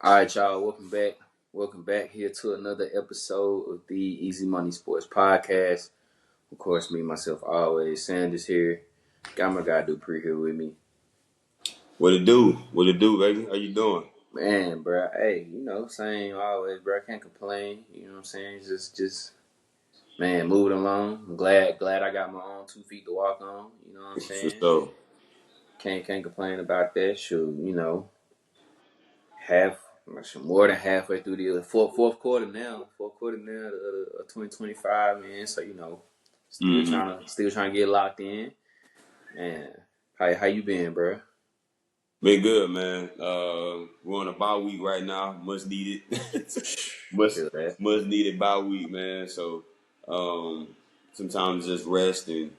All right, y'all. Welcome back. Welcome back here to another episode of the Easy Money Sports Podcast. Of course, me, myself, always. Sanders here. Got my guy Dupree here with me. What it do? What it do, baby? How you doing? Man, bro. Hey, same always, bro. Can't complain. You know what I'm saying? Man, moving along. I'm glad I got my own 2 feet to walk on. You know what I'm For saying? sure. Can't complain about that. Shoot, half, more than halfway through the fourth quarter now. Fourth quarter now of 2025, man. So still trying to get locked in. Man, how you been, bro? Been good, man. We're on a bye week right now. Much needed. much Feel that. much needed bye week, man. So um, sometimes just rest and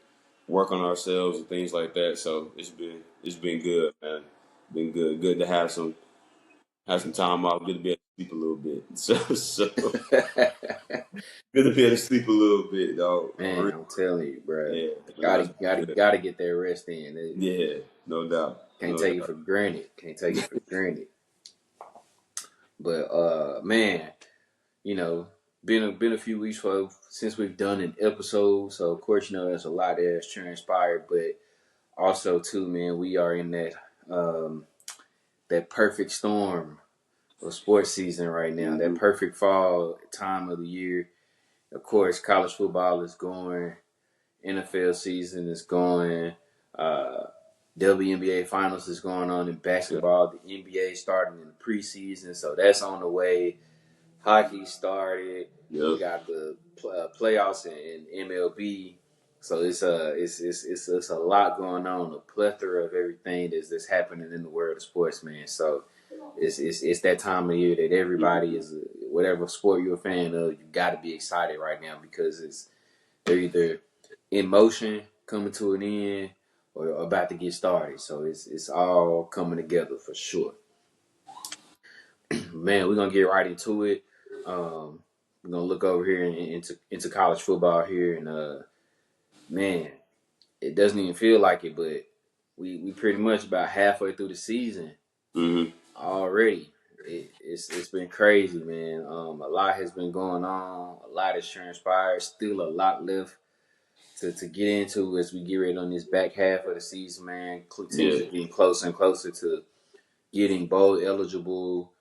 work on ourselves and things like that. So it's been good, man. Been good. Good to have some time off. Good to be able to sleep a little bit. So good to be able to sleep a little bit, dog. Man, I'm telling you, bro. Yeah, no, Gotta it's been gotta good. gotta get that rest in. Yeah, no doubt. Can't No take it doubt. for granted. Can't take it for granted. But man, you know, been a few weeks since we've done an episode. So of course, there's a lot that has transpired, but also too, man, we are in um, that perfect storm of sports season right now. That Mm-hmm. perfect fall time of the year. Of course, college football is going. NFL season is going. Uh, WNBA finals is going on in Yeah. basketball. The NBA starting in the preseason, so that's on the way. Hockey started. We Yep. got the playoffs in MLB. So it's a lot going on, a plethora of everything that's happening in the world of sports, man. So it's that time of year that everybody is whatever sport you're a fan of, you got to be excited right now because they're either in motion, coming to an end, or about to get started. So it's all coming together for sure. Man, we're gonna get right into it. We're gonna look over here into college football here, and man, it doesn't even feel like it, but we pretty much about halfway through the season Mm-hmm. already. It's been crazy, man. A lot has been going on. A lot has transpired. Still a lot left to get into as we get ready on this back half of the season, man. Teams Yeah. are getting closer and closer to getting bowl eligible,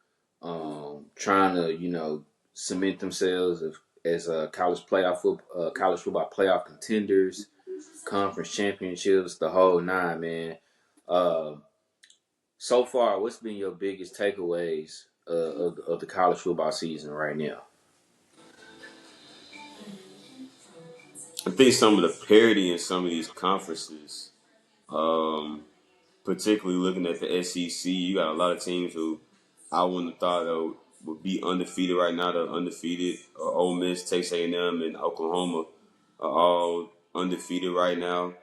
trying to cement themselves as college football playoff contenders, conference championships, the whole nine, man. Uh, so far, what's been your biggest takeaways of the college football season right now? I think some of the parity in some of these conferences, um, particularly looking at the SEC, you got a lot of teams who I wouldn't have thought would be undefeated right now. They're undefeated. Ole Miss, Texas A&M, and Oklahoma are all undefeated right now.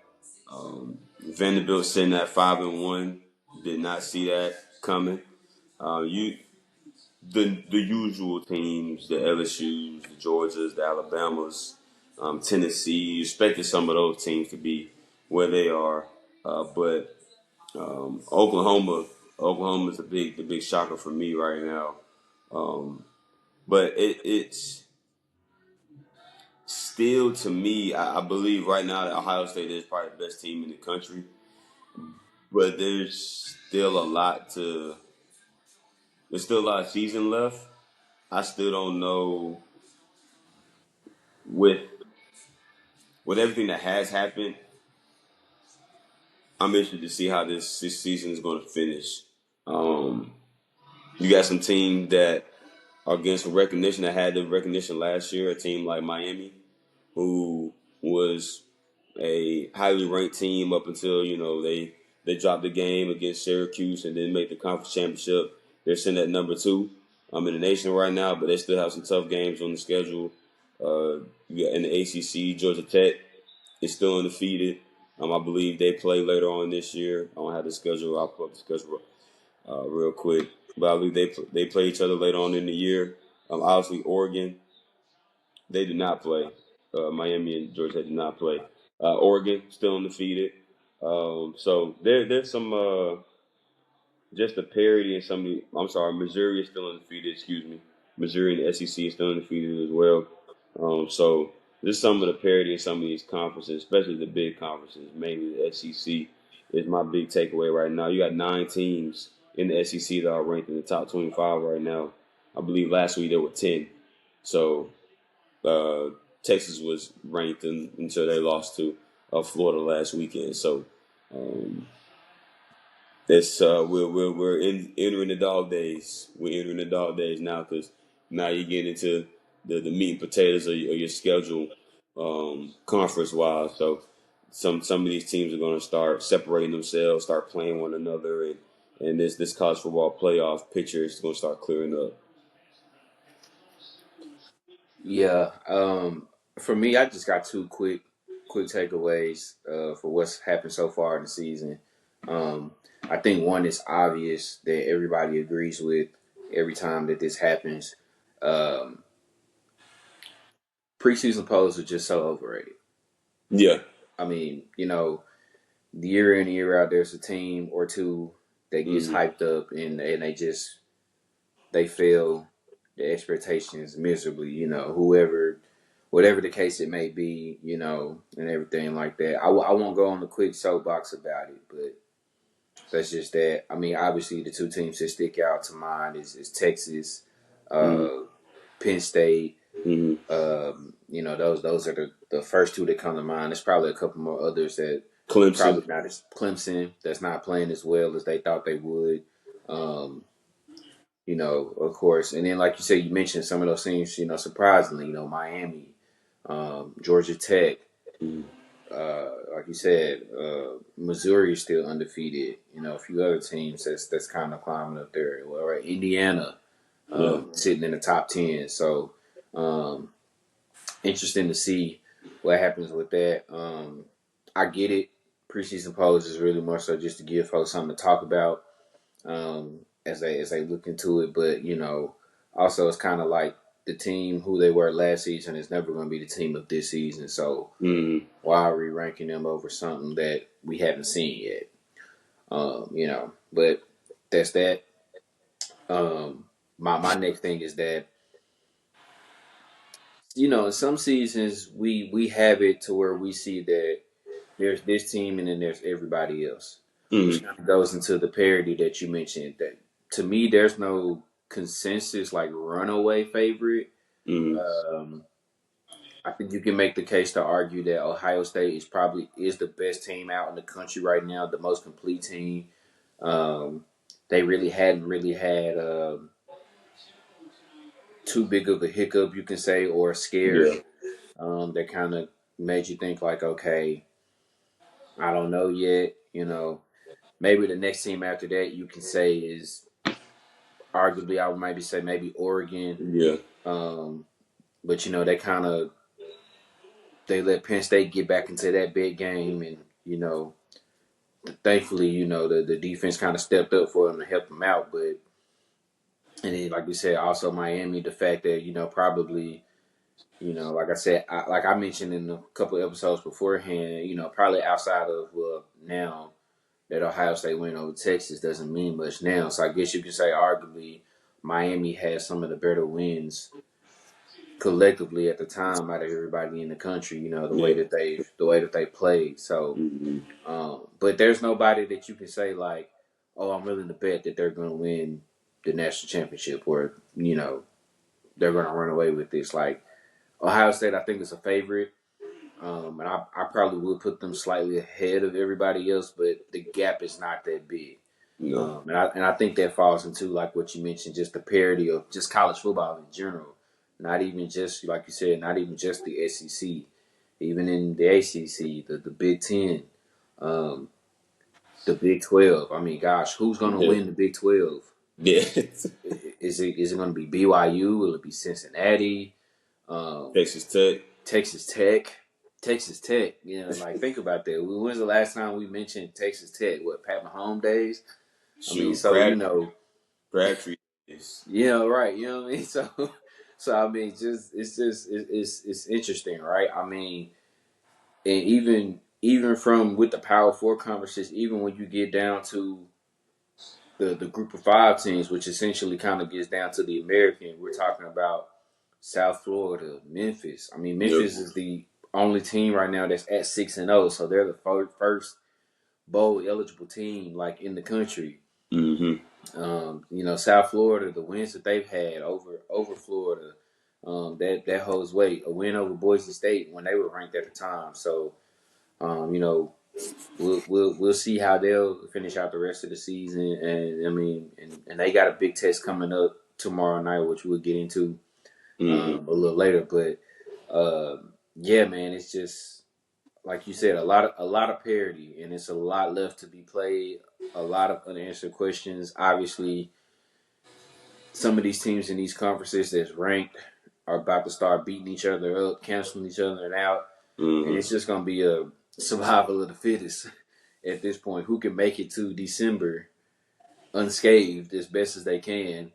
Vanderbilt sitting at 5-1. Did not see that coming. You the usual teams, the LSU's, the Georgias, the Alabamas, Tennessee. You expected some of those teams to be where they are, but Oklahoma is the big shocker for me right now. Um, but it's still to me, I believe right now that Ohio State is probably the best team in the country, but there's still a lot of season left. I still don't know with everything that has happened. I'm interested to see how this season is going to finish. Um, you got some teams that are getting some recognition that had the recognition last year. A team like Miami, who was a highly ranked team up until they dropped the game against Syracuse and then made the conference championship. They're sitting at number two in the nation right now, but they still have some tough games on the schedule. You got in the ACC, Georgia Tech is still undefeated. I believe they play later on this year. I don't have the schedule. I'll pull up the schedule real quick. But I believe they play each other later on in the year. Obviously, Oregon, they did not play. Miami and Georgia did not play. Oregon still undefeated. So there's some just the parity in some of the. I'm sorry, Missouri is still undefeated. Excuse me, Missouri and the SEC is still undefeated as well. So just some of the parity in some of these conferences, especially the big conferences, mainly the SEC, is my big takeaway right now. You got 9 teams in the SEC that are ranked in the top 25 right now. I believe last week there were 10. So uh, Texas was ranked until they lost to Florida last weekend. So um, it's we're entering the dog days. We're entering the dog days now because now you get into the meat and potatoes of your schedule, conference wise. So some of these teams are going to start separating themselves, start playing one another, and this college football playoff picture is going to start clearing up. Yeah. For me, I just got two quick takeaways for what's happened so far in the season. Um, I think one is obvious that everybody agrees with every time that this happens. Um, Preseason polls are just so overrated. Yeah. I mean, the year in and year out, there's a team or two that gets Mm-hmm. hyped up and they fail the expectations miserably. Whatever the case it may be, and everything like that. I won't go on the quick soapbox about it, but that's just that. I mean, obviously, the two teams that stick out to mind is Texas, Mm-hmm. uh, Penn State. Mm-hmm. Those are the first two that come to mind. There's probably a couple more others that Clemson. probably not as Clemson that's not playing as well as they thought they would. Um, of course, and then like you said, you mentioned some of those teams. Surprisingly, Miami, Georgia Tech. Mm-hmm. Like you said, Missouri is still undefeated. A few other teams that's kind of climbing up there. Well, right, Indiana, Yeah. sitting in the top 10. So, um, interesting to see what happens with that. I get it. Preseason polls is really more so just to give folks something to talk about as they look into it. But also it's kind of like the team who they were last season is never going to be the team of this season. So Mm-hmm. why are we ranking them over something that we haven't seen yet? But that's that. My next thing is that in some seasons we have it to where we see that there's this team and then there's everybody else, which Mm-hmm. kind of goes into the parity that you mentioned. That to me, there's no consensus like runaway favorite. Mm-hmm. Um, I think you can make the case to argue that Ohio State is the best team out in the country right now, the most complete team. Um, they really hadn't really had too big of a hiccup, you can say, or a scare Yeah. that kind of made you think like, okay, I don't know yet. Maybe the next team after that you can say is arguably I would maybe say maybe Oregon. Yeah. Um, but they let Penn State get back into that big game, and thankfully the defense kind of stepped up for them to help them out. But and then like we said, also Miami, the fact that probably like I said, like I mentioned in a couple of episodes beforehand, probably outside of now that Ohio State win over Texas doesn't mean much now. So I guess you could say arguably Miami has some of the better wins collectively at the time out of everybody in the country. Yeah. The way that they played. So, Mm-hmm. but there's nobody that you can say like, oh, I'm willing to bet that they're going to win the national championship, or they're going to run away with this. Like Ohio State, I think is a favorite. And I probably would put them slightly ahead of everybody else, but the gap is not that big. No. And I think that falls into like what you mentioned, just the parity of just college football in general. Not even just like you said, not even just the SEC, even in the ACC, the Big Ten, um, the Big 12. I mean, gosh, who's going to Yeah. win the Big 12? Yeah. Is it going to be BYU? Will it be Cincinnati? Um, Texas Tech. Texas Tech? Texas Tech. Like think about that. When's the last time we mentioned Texas Tech? What, Pat Mahomes days? I mean, Shoot. so Bradtree is. yeah, right. You know what I mean? So I mean, it's interesting, right? I mean, and even from with the Power Four conferences, even when you get down to the group of five teams, which essentially kind of gets down to the American. We're talking about South Florida, Memphis. I mean, Yep. Memphis is the only team right now that's at 6-0, so they're the first bowl eligible team like in the country. Mm-hmm. South Florida, the wins that they've had over Florida, that holds weight. A win over Boise State when they were ranked at the time. So, um, you know, we'll see how they'll finish out the rest of the season. And I mean, and they got a big test coming up tomorrow night, which we'll get into Mm-hmm. a little later. But yeah, man, it's just like you said, a lot of parity, and it's a lot left to be played. A lot of unanswered questions. Obviously, some of these teams in these conferences that's ranked are about to start beating each other up, canceling each other out, and Mm-hmm. it's just going to be a survival of the fittest at this point. Who can make it to December unscathed as best as they can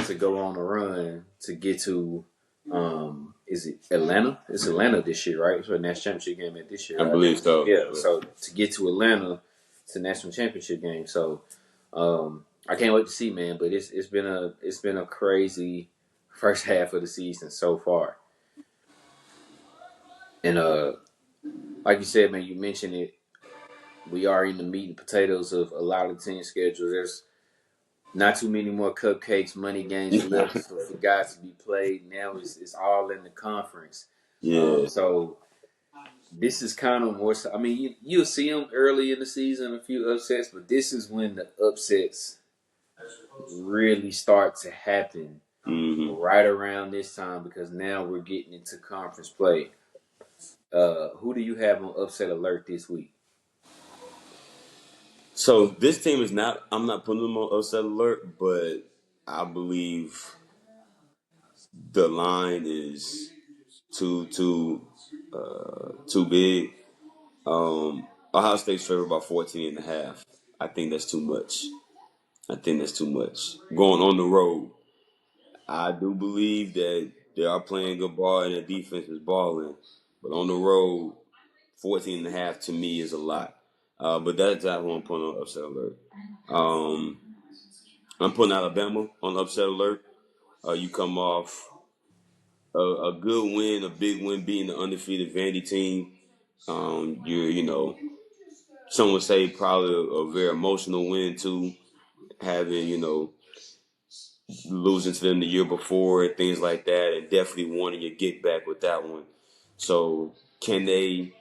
to go on a run to get to is it Atlanta? It's Atlanta this year, right? It's a national championship game at this I year, right? believe so. Yeah. So to get to Atlanta, it's a national championship game. So I can't wait to see, man. But it's been a crazy first half of the season so far. And like you said, man, you mentioned it. We are in the meat and potatoes of a lot of team schedules. There's not too many more cupcakes, money games left for guys to be played. Now it's all in the conference. Yeah. So this is kind of more. I mean, you'll see them early in the season, a few upsets, but this is when the upsets really start to happen Mm-hmm. right around this time because now we're getting into conference play. Who do you have on upset alert this week? So this team is not. I'm not putting them on upset alert, but I believe the line is too big. Ohio State's favored by 14 and a half. I think that's too much. I think that's too much. Going on the road, I do believe that they are playing good ball and the defense is balling. But on the road, 14 and a half to me is a lot. But that's exactly what I'm putting on upset alert. Um, I'm putting Alabama on upset alert. You come off a good win, a big win, beating the undefeated Vandy team. Some would say probably a very emotional win too, having losing to them the year before and things like that, and definitely wanting your get back with that one. So can they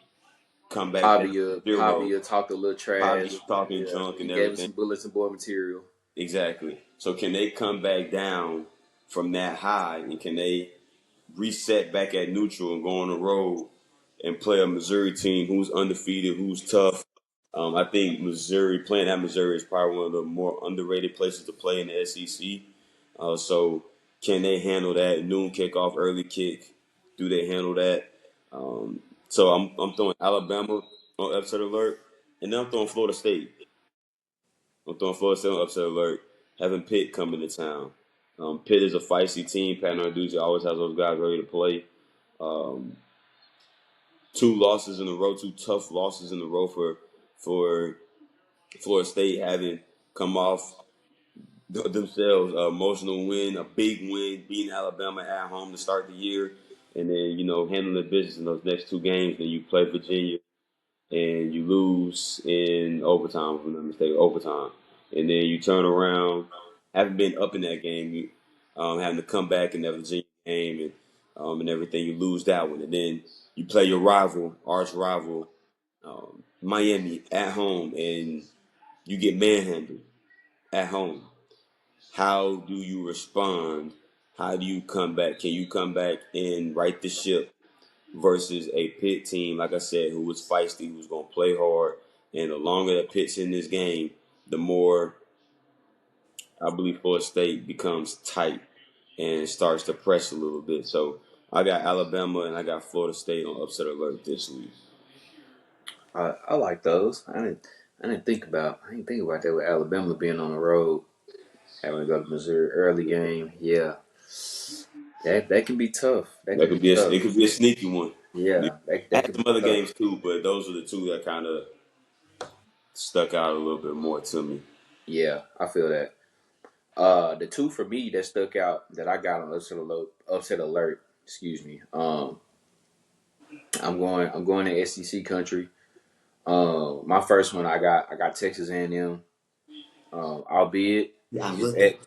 come back down to zero? Pavia talked a little Probably trash. talking Yeah, junk he and gave him everything. some bulletin board material. Exactly. So can they come back down from that high, and can they reset back at neutral and go on the road and play a Missouri team who's undefeated, who's tough? I think Missouri, playing at Missouri, is probably one of the more underrated places to play in the SEC. So can they handle that noon kickoff, early kick? Do they handle that? So I'm throwing Alabama on upset alert, and then I'm throwing Florida State. I'm throwing Florida State on upset alert. Having Pitt come into town. Pitt is a feisty team. Pat Narduzzi always has those guys ready to play. Um, two losses in a row, two tough losses in a row for Florida State, having come off themselves emotional win, a big win, beating Alabama at home to start the year, and then handling the business in those next two games. Then you play Virginia and you lose in overtime, if I'm not mistaken, overtime, and then you turn around, having been up in that game, you having to come back in that Virginia game and everything. You lose that one, and then you play your rival, arch rival, Miami at home, and you get manhandled at home. How do you respond? How do you come back? Can you come back and right the ship versus a Pitt team, like I said, who was feisty, who's going to play hard? And the longer that Pitt's in this game, the more I believe Florida State becomes tight and starts to press a little bit. So I got Alabama and I got Florida State on upset alert this week. I like those. I didn't think about that with Alabama being on the road, having to go to Missouri early game. Yeah, that can be tough. That That can could be be it tough. could be a sneaky one. Yeah, that I that had could some be other tough. games too, but those are the two that kind of stuck out a little bit more to me. Yeah, I feel that. The two for me that stuck out that I got on upset alert. Excuse me. I'm going to SEC country. My first one I got Texas A&M. Albeit Yeah, I it's love that. at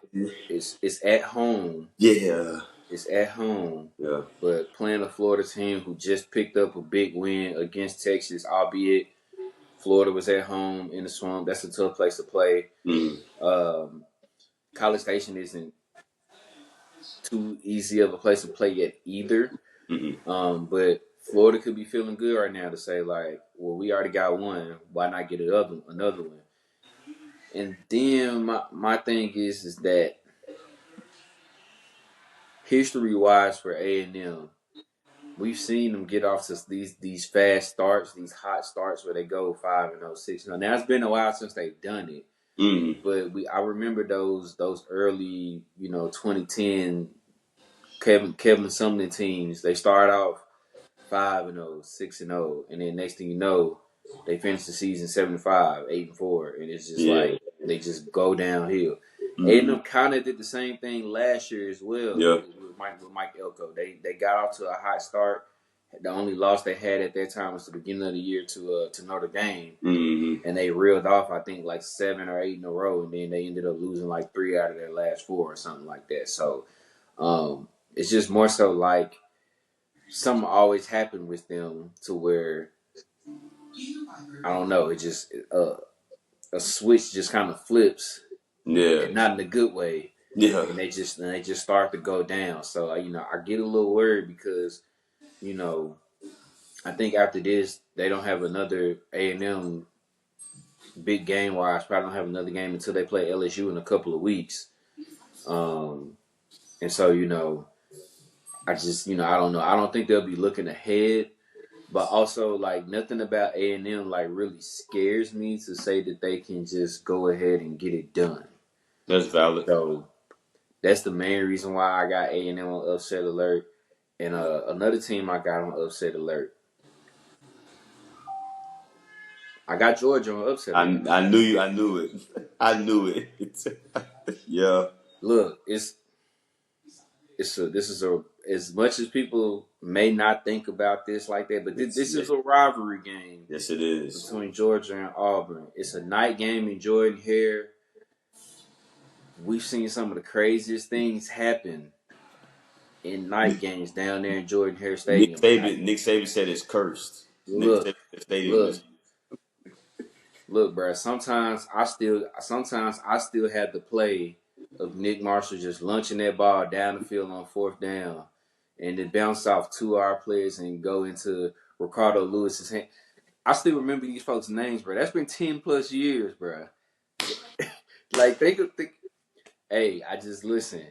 it's at home. Yeah, It's at home. yeah. But playing a Florida team who just picked up a big win against Texas, albeit Florida was at home in the swamp. That's a tough place to play. Mm, Um, College Station isn't too easy of a place to play yet either. mm-mm. But Florida could be feeling good right now to say like, well, we already got one. Why not get another one? And then my thing is that history wise for A&M, we've seen them get off to these fast starts, these hot starts where they go 5-0, 6-0. Now it's been a while since they've done it, Mm, but I remember those early 2010 Kevin Sumlin teams. They start off 5-0, 6-0, and then next thing you know, they finish the season 7-5, 8-4, and it's just yeah. like they just go downhill. Mm, A&M kind of did the same thing last year as well yeah. with Mike Elko. They got off to a hot start. The only loss they had at that time was the beginning of the year to Notre Dame, Mm, and they reeled off I think like 7 or 8 in a row, and then they ended up losing like 3 out of their last 4 or something like that. So it's just more so like something always happened with them to where I don't know. It just a switch just kind of flips, yeah. and not in a good way, Yeah. and they just start to go down. So I get a little worried because you know I think after this they don't have another A&M big game wise. Probably don't have another game until they play LSU in a couple of weeks. Um, and so I just I don't know. I don't think they'll be looking ahead. But also, like nothing about A&M like really scares me to say that they can just go ahead and get it done. That's valid. So that's the main reason why I got A&M on upset alert, and another team I got on upset alert. I got Georgia on upset I alert. I knew you. I knew it. I knew it. Yeah. Look, this is a as much as people may not think about this like that, but this Yes, is a rivalry game yes, it is. between Georgia and Auburn. It's a night game in Jordan Hare. We've seen some of the craziest things happen in night games down there in Jordan Hare Nick Stadium. Saban. Nick Saban said it's cursed. Nick Look, Saban said the stadium look, is. look, bro. Sometimes I still have the play of Nick Marshall just launching that ball down the field on fourth down, and then bounce off 2 of our players and go into Ricardo Lewis's hand. I still remember these folks' names, bro. That's been 10 plus years, bro. Like they could think. Hey, I just listen.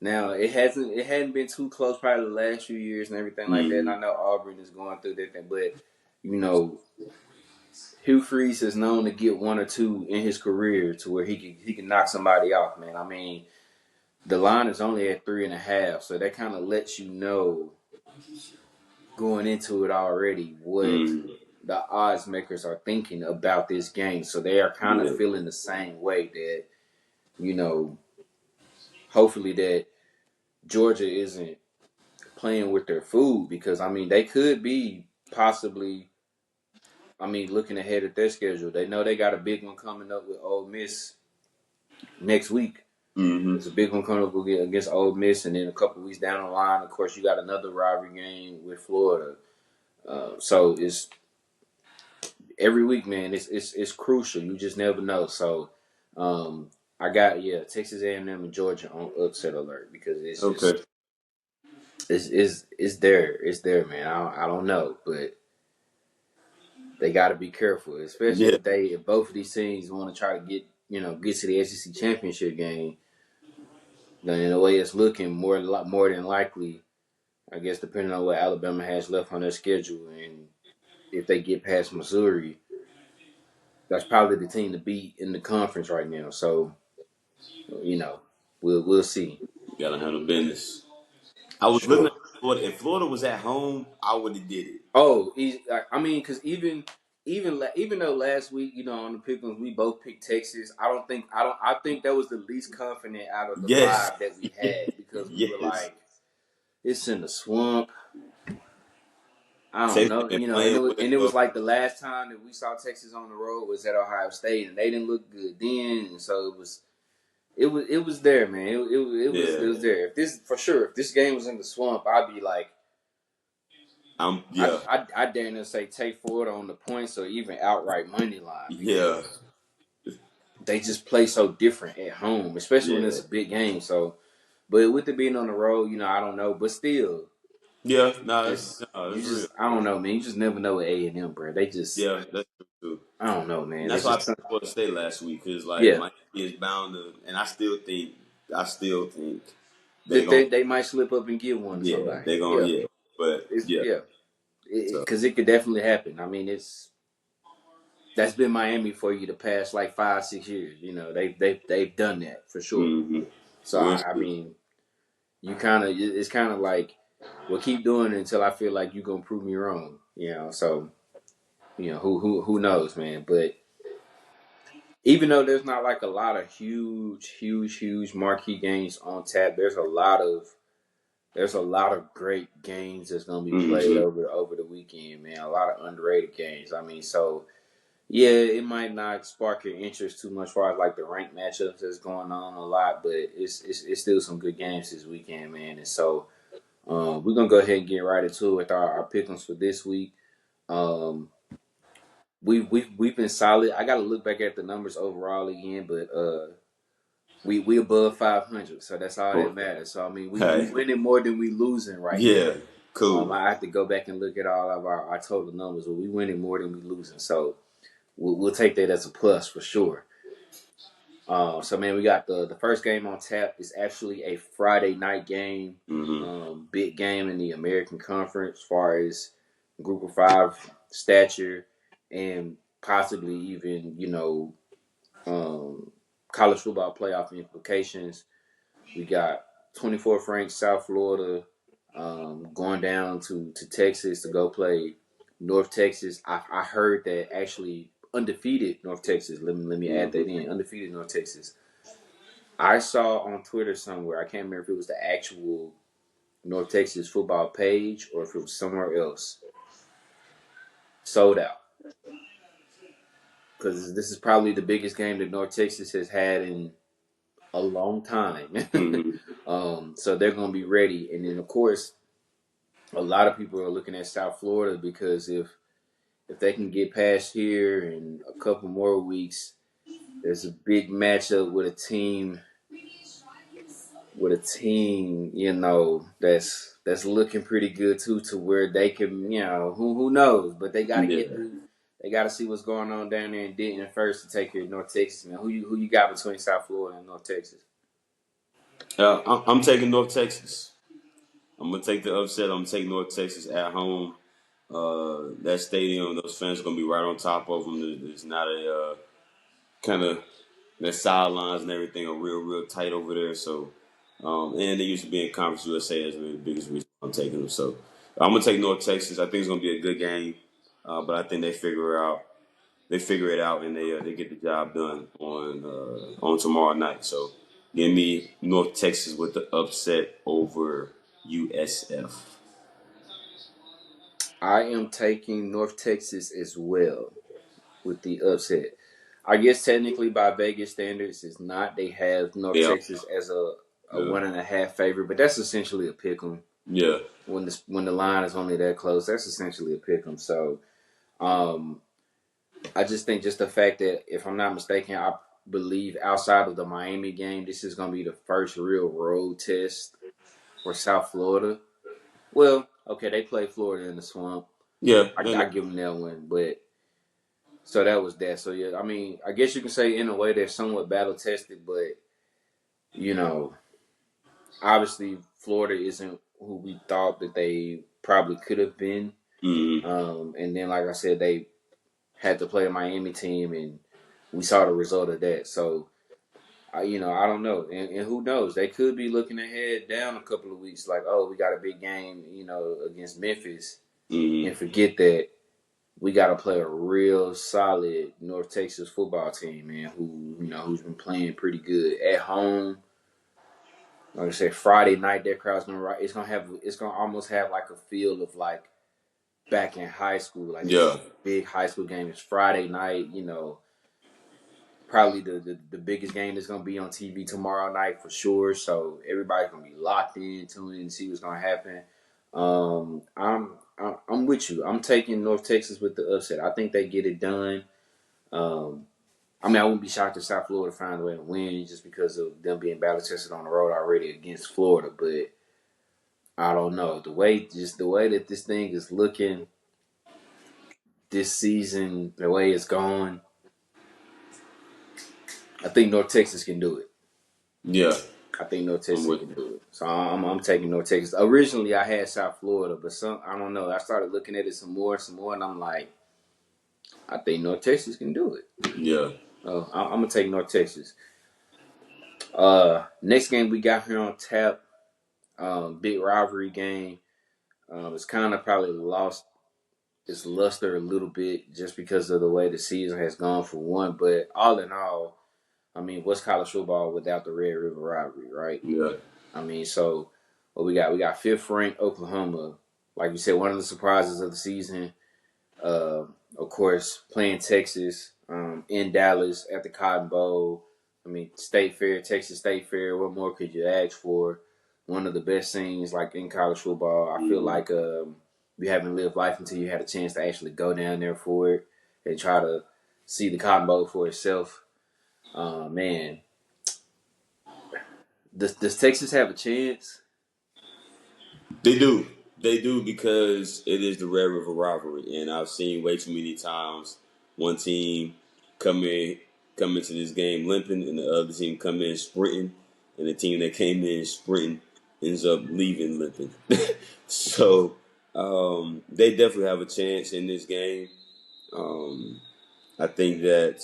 Now it hadn't been too close probably the last few years and everything like that. And Mm, I know Auburn is going through that thing, but you know, Hugh Freeze is known to get 1 or 2 in his career to where he can knock somebody off, man. I mean, the line is only at 3.5, so that kind of lets you know going into it already what mm, the odds makers are thinking about this game. So they are kind of yeah. feeling the same way that you know, hopefully that Georgia isn't playing with their food because I mean they could be possibly. I mean, looking ahead at their schedule, they know they got a big one coming up with Ole Miss next week. Mm-hmm. There's a big one coming up against Ole Miss, and then a couple weeks down the line, of course, you got another rivalry game with Florida. So it's every week, man. It's crucial. You just never know. So I got Texas A&M and Georgia on upset alert because it's Okay. just it's there, man. I don't know, but they got to be careful, especially Yeah. if both of these teams want to try to get to the SEC championship game. Then in the way it's looking, more than likely, I guess depending on what Alabama has left on their schedule, and if they get past Missouri, that's probably the team to beat in the conference right now. So you know, we'll see. Gotta handle business. I was looking Sure. at Florida. If Florida was at home, I would have did it. Oh, I mean, because even even though last week, on the pick'ems we both picked Texas. I think that was the least confident out of the Yes. five that we had because we were Yes. like, it's in the swamp. I don't Texas know, been playing and it well. was like the last time that we saw Texas on the road was at Ohio State, and they didn't look good then, and so it was there, man. It Yeah. was there. If this for sure, if this game was in the swamp, I'd be like, Yeah. I dare not say take Florida on the points or even outright money line Yeah. because they just play so different at home, especially when Yeah. it's a big game. So, but with it being on the road, I don't know, but still, Yeah. No, it's you that's real. just I don't know, man. You just never know with A&M, bro. They just Yeah, that's true too. I don't know, And man. that's There's why I just picked Florida State last week because like yeah, Miami is bound to, and I still think they that gonna, they might slip up and give one to yeah, somebody. they gonna, Yeah, yeah, but it's yeah, yeah, so because it could definitely happen. I mean, that's been Miami for you the past like 5-6 years. They've done that for sure. mm-hmm. So Real I true. mean, it's kind of like, well, keep doing it until I feel like you're gonna prove me wrong. So who knows, man. But even though there's not like a lot of huge marquee games on tap, there's a lot of great games that's gonna be played Mm-hmm. over the weekend, man. A lot of underrated games. I mean, so yeah, it might not spark your interest too much, as far as like the ranked matchups that's going on a lot, but it's still some good games this weekend, man. And so we're gonna go ahead and get right into it with our pick'ems for this week. Um, we've been solid. I got to look back at the numbers overall again, but we above 500, so that's all that Cool. matters. So I mean, we Hey, winning more than we losing right now. yeah, cool. I have to go back and look at all of our total numbers, but we winning more than we losing. So we'll take that as a plus for sure. So man, we got the first game on tap is actually a Friday night game, Mm-hmm. big game in the American Conference, as far as Group of Five stature, and possibly even um, college football playoff implications. We got 24th ranked South Florida going down to Texas to go play North Texas. I heard that actually undefeated North Texas. Let me add that Mm-hmm. in. Undefeated North Texas. I saw on Twitter somewhere. I can't remember if it was the actual North Texas football page or if it was somewhere else. Sold out because this is probably the biggest game that North Texas has had in a long time. Mm-hmm. So they're going to be ready. And then, of course, a lot of people are looking at South Florida because if they can get past here in a couple more weeks, there's a big matchup with a team, that's looking pretty good too, to where they can, who knows, but they got to get Yeah. through. They got to see what's going on down there in Denton first to take care of North Texas, man. Who you got between South Florida and North Texas? I'm taking North Texas. I'm gonna take the upset. I'm gonna take North Texas at home. That stadium, those fans are gonna be right on top of them. It's not a kind of the sidelines and everything are real tight over there. So, and they used to be in Conference USA as really the biggest reason I'm taking them. So, I'm gonna take North Texas. I think it's gonna be a good game, but I think they figure it out, and they get the job done on tomorrow night. So, give me North Texas with the upset over USF. I am taking North Texas as well with the upset. I guess technically by Vegas standards, it's not. They have North Yeah, Texas as a yeah, 1.5 favorite, but that's essentially a pick 'em. yeah. When the line is only that close, that's essentially a pick 'em. So um, I just think just the fact that, if I'm not mistaken, I believe outside of the Miami game, this is going to be the first real road test for South Florida. Well, okay, they play Florida in the swamp. Yeah, I give them that one, but so that was that. So yeah, I mean, I guess you can say in a way they're somewhat battle tested, but you know, obviously Florida isn't who we thought that they probably could have been. mm-hmm. And then, like I said, they had to play a Miami team, and we saw the result of that. So, I don't know, and who knows? They could be looking ahead down a couple of weeks, like, oh, we got a big game, against Memphis, Mm-hmm. and forget that. we got to play a real solid North Texas football team, man. Who's been playing pretty good at home. Like I said, Friday night, that crowd's gonna it's gonna almost have like a feel of like back in high school. Like this Yeah, is a big high school game. It's Friday night. Probably the biggest game that's gonna be on TV tomorrow night for sure. So everybody's gonna be locked in, tuned in, to see what's gonna happen. I'm with you. I'm taking North Texas with the upset. I think they get it done. Um, I mean, I wouldn't be shocked if South Florida find a way to win just because of them being battle tested on the road already against Florida. But I don't know the way that this thing is looking this season, the way it's going. I think North Texas can do it. yeah, I think North I'm Texas with can you. do it. So I'm taking North Texas. Originally, I had South Florida, but I don't know. I started looking at it some more, and I'm like, I think North Texas can do it. Yeah, I'm gonna take North Texas. Next game we got here on tap, big rivalry game. It's kind of probably lost its luster a little bit just because of the way the season has gone for one. But all in all, I mean, what's college football without the Red River rivalry, right? yeah, I mean, so what we got? We got fifth ranked Oklahoma. Like you said, one of the surprises of the season. Uh, of course, playing Texas in Dallas at the Cotton Bowl. I mean, State Fair, Texas State Fair. What more could you ask for? One of the best things, like in college football. I feel mm-hmm. like you haven't lived life until you had a chance to actually go down there for it and try to see the Cotton Bowl for itself. Man, does Texas have a chance? They do. They do because it is the Red River rivalry, and I've seen way too many times one team come in come into this game limping, and the other team come in sprinting, and the team that came in sprinting ends up leaving limping. So they definitely have a chance in this game. Um, I think that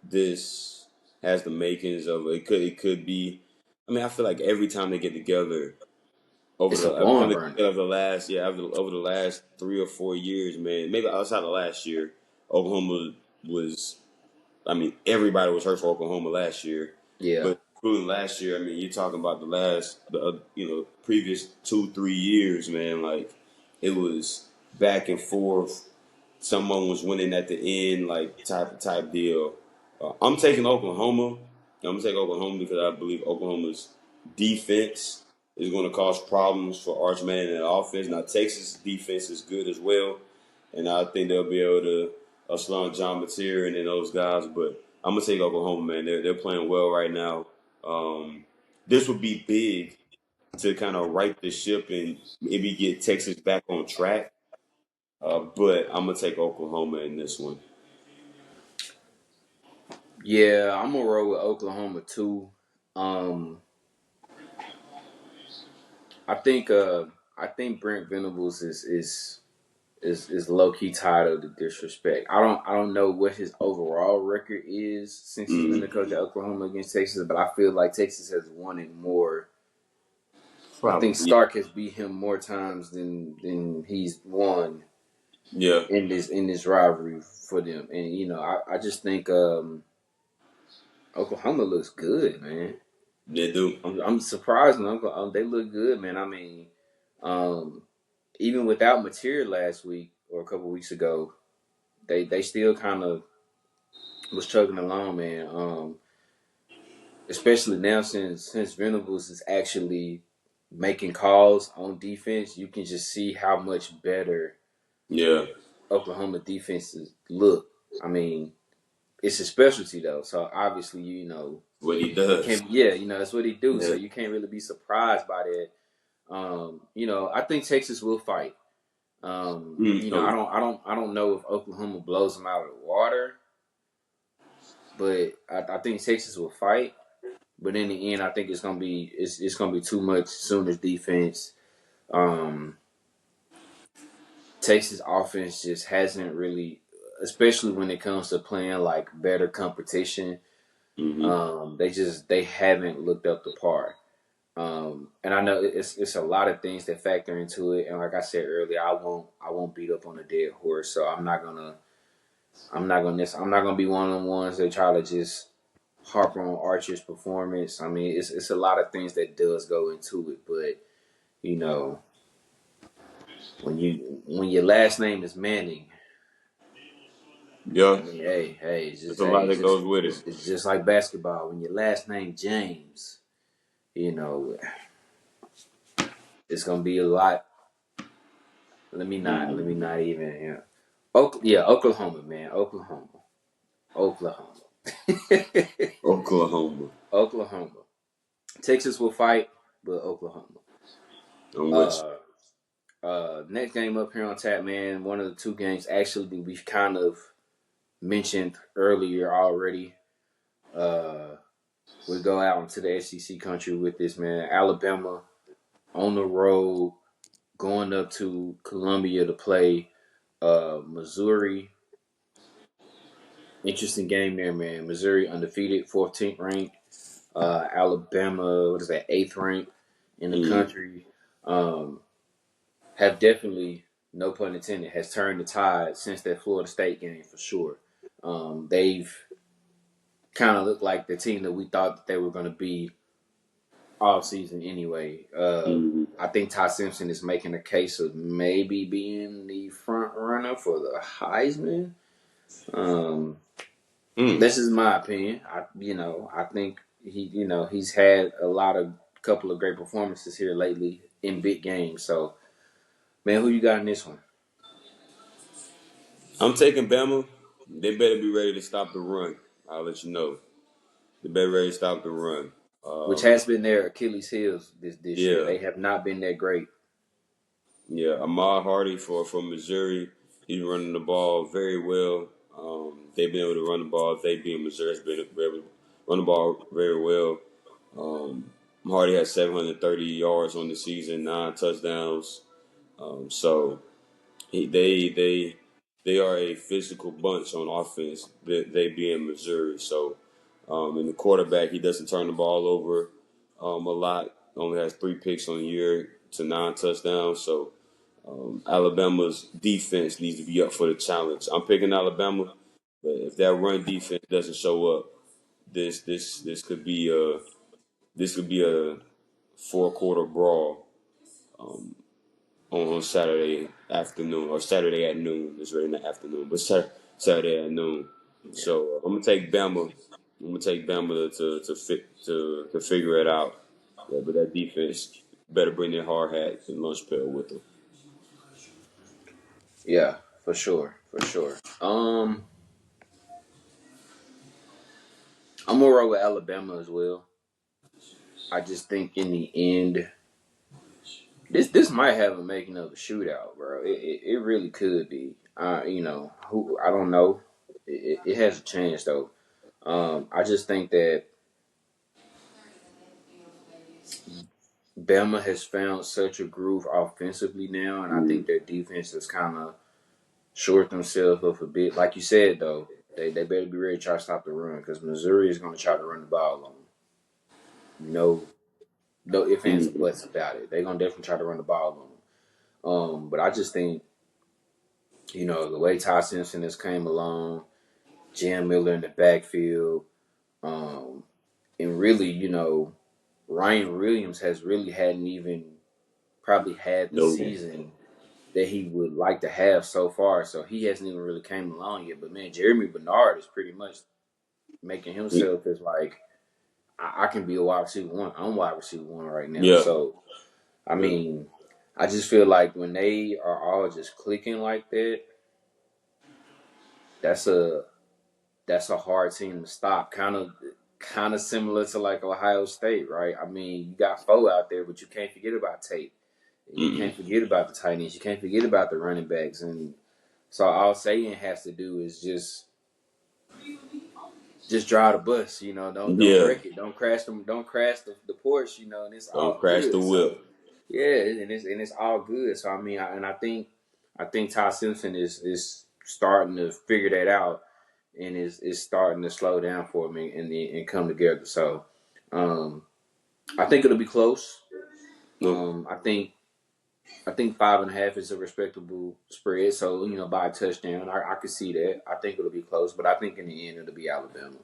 this has the makings of it could be. I mean, I feel like every time they get together It's a barn burner. over the last over the last 3 or 4 years, man. Maybe outside of last year, Oklahoma was. I mean, everybody was hurt for Oklahoma last year, Yeah. but including last year, I mean, you're talking about previous 2 3 years, man. Like it was back and forth. Someone was winning at the end, like type deal. I'm taking Oklahoma. I'm gonna take Oklahoma because I believe Oklahoma's defense is going to cause problems for Archman and the offense. Now Texas defense is good as well, and I think they'll be able to slow down John Mateer and then those guys. But I'm gonna take Oklahoma, man. They're playing well right now. This would be big to kind of right the ship and maybe get Texas back on track. But I'm gonna take Oklahoma in this one. Yeah, I'm gonna roll with Oklahoma too. Um, I think I think Brent Venables is low key tired of the disrespect. I don't know what his overall record is since he's been the Mm, coach at Oklahoma against Texas, but I feel like Texas has won it more. I think probably, Stark has beat him more times than he's won yeah, in this rivalry for them. And I just think Oklahoma looks good, man. they do. I'm surprised. They look good, man. I mean, um, even without material last week or a couple weeks ago, they still kind of was chugging along, man. Especially now since Venables is actually making calls on defense, you can just see how much better Yeah, Oklahoma defenses look. I mean, it's a specialty though, so obviously what he you does. can't. Yeah, that's what he do. So Yeah. you can't really be surprised by that. I think Texas will fight. Oh, I don't know if Oklahoma blows them out of the water, but I think Texas will fight. But in the end, I think it's gonna be too much Sooners defense. Um, Texas offense just hasn't really, especially when it comes to playing like better competition. mm-hmm. They haven't looked up to par. And I know it's a lot of things that factor into it. And like I said earlier, I won't beat up on a dead horse. So I'm not gonna be one of them ones that try to just harp on Archer's performance. I mean, it's a lot of things that does go into it, but you know, when your last name is Manning, Yeah, I mean, hey, there's a lot that goes with it. it's just like basketball. When your last name James, you know, it's gonna be a lot. Let me not even. Oklahoma, man, Oklahoma, Oklahoma. Oklahoma. Texas will fight, but Oklahoma. I'm with Uh, Next game up here on tap, man. One of the two games actually we've kind of mentioned earlier already. Uh, we go out into the SEC country with this, man. Alabama on the road, going up to Columbia to play Missouri. Interesting game there, man. Missouri undefeated, 14th ranked. Alabama, what is that, 8th ranked in the you. country. Have definitely, no pun intended, has turned the tide since that Florida State game for sure. They've kind of looked like the team that we thought that they were going to be all season anyway. Mm-hmm. I think Ty Simpson is making a case of maybe being the front runner for the Heisman. Um, Mm. this is my opinion. I think he's had couple of great performances here lately in big games. So, man, who you got in this one? I'm taking Bama. They better be ready to stop the run. I'll let you know. They better ready to stop the run. Which Um, has been their Achilles heels this year. yeah, They have not been that great. yeah. Ahmad Hardy from Missouri. He's running the ball very well. They've been able to run the ball. They being Missouri has been able to run the ball very well. Um, Hardy has 730 yards on the season, 9 touchdowns. So they are a physical bunch on offense. They being Missouri. So and the quarterback, he doesn't turn the ball over a lot. Only has 3 picks on the year to 9 touchdowns. So Alabama's defense needs to be up for the challenge. I'm picking Alabama, but if that run defense doesn't show up, this could be a 4-quarter brawl on Saturday afternoon or Saturday at noon. It's really not afternoon, but Saturday at noon. Yeah, So I'm gonna take Bama. I'm gonna take Bama to figure it out. Yeah, but that defense better bring their hard hat and lunch pail with them. yeah, for sure, for sure. I'm gonna roll with Alabama as well. I just think in the end, this might have a making of a shootout, bro. It really could be. Who I don't know. It has a chance though. I just think that Bama has found such a groove offensively now, and I Mm, think their defense has kind of shored themselves up a bit. Like you said though, they better be ready to try to stop the run because Missouri is going to try to run the ball on them. No ifs, ands, or mm, buts about it. They're gonna definitely try to run the ball on them. But I just think, the way Ty Simpson has came along, Jam Miller in the backfield, um, and really, Ryan Williams has really hadn't even probably had the no. season that he would like to have so far. So he hasn't even really came along yet. But man, Jeremy Bernard is pretty much making himself as like I can be a wide receiver one. I'm wide receiver one right now. Yeah, So I yeah. mean, I just feel like when they are all just clicking like that, that's a that's a hard team to stop. Kind of similar to like Ohio State, right? I mean, you got foe out there, but you can't forget about Tate. You Mm-mm. can't forget about the tight ends. You can't forget about the running backs. And so all Saban has to do is just drive the bus. Don't Yeah. wreck it. Don't crash the Porsche. And it's Don't all crash the good. So whip. yeah, and it's all good. So I mean, I think Ty Simpson is starting to figure that out, and is starting to slow down for me and come together. So, um, I think it'll be close. No. I think 5.5 is a respectable spread. So by a touchdown, I could see that. I think it'll be close, but I think in the end it'll be Alabama.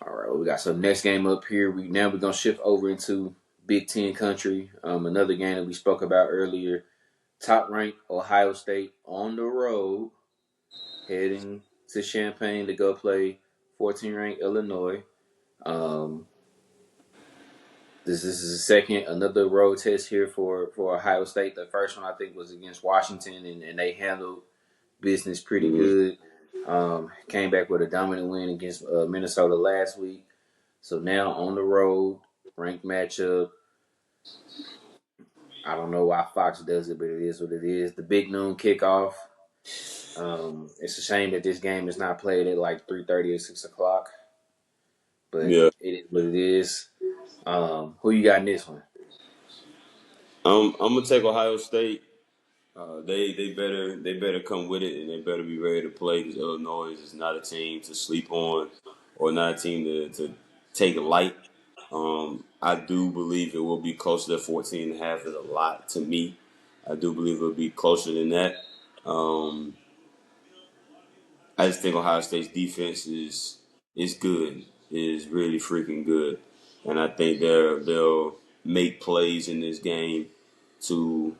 All right, well, we got some next game up here. We're gonna shift over into Big Ten country. Another game that we spoke about earlier. Top ranked Ohio State on the road, heading to Champaign to go play 14 ranked Illinois. Um, this is the second another road test here for Ohio State. The first one I think was against Washington, and they handled business pretty Mm-hmm. good. Came back with a dominant win against Minnesota last week. So now on the road, ranked matchup. I don't know why Fox does it, but it is what it is. The big noon kickoff. It's a shame that this game is not played at like 3:30 or 6 o'clock, but Yeah. it is what it is. Who you got in this one? I'm gonna take Ohio State. They better come with it, and they better be ready to play because Illinois is not a team to sleep on, or not a team to take light. I do believe it will be closer to 14 and a half is a lot to me. I do believe it will be closer than that. Um, I just think Ohio State's defense is good, is really freaking good, and I think they'll make plays in this game to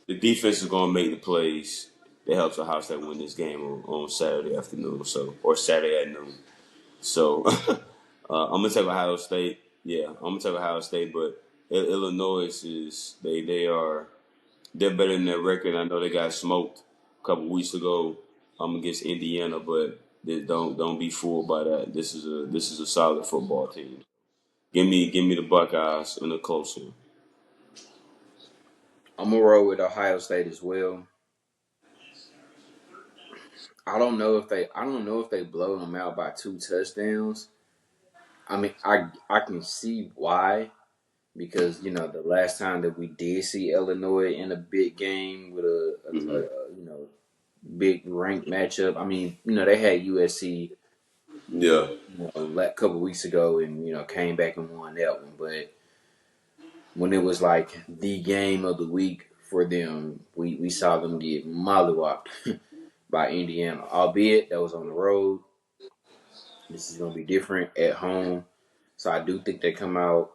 the defense is going to make the plays that helps Ohio State win this game on Saturday afternoon, or Saturday at noon. So I'm gonna take Ohio State. Yeah, I'm gonna take Ohio State, but Illinois is they're better than their record. I know they got smoked a couple weeks ago against Indiana, but don't be fooled by that. This is a solid football team. Give me the Buckeyes in a close one. I'm gonna roll with Ohio State as well. I don't know if they blow them out by 2 touchdowns. I mean, I can see why because the last time that we did see Illinois in a big game with a Hmm. big ranked matchup. I mean, they had USC Yeah. a couple weeks ago and came back and won that one. But when it was like the game of the week for them, we saw them get mollywopped by Indiana. Albeit that was on the road. This is gonna be different at home. So I do think they come out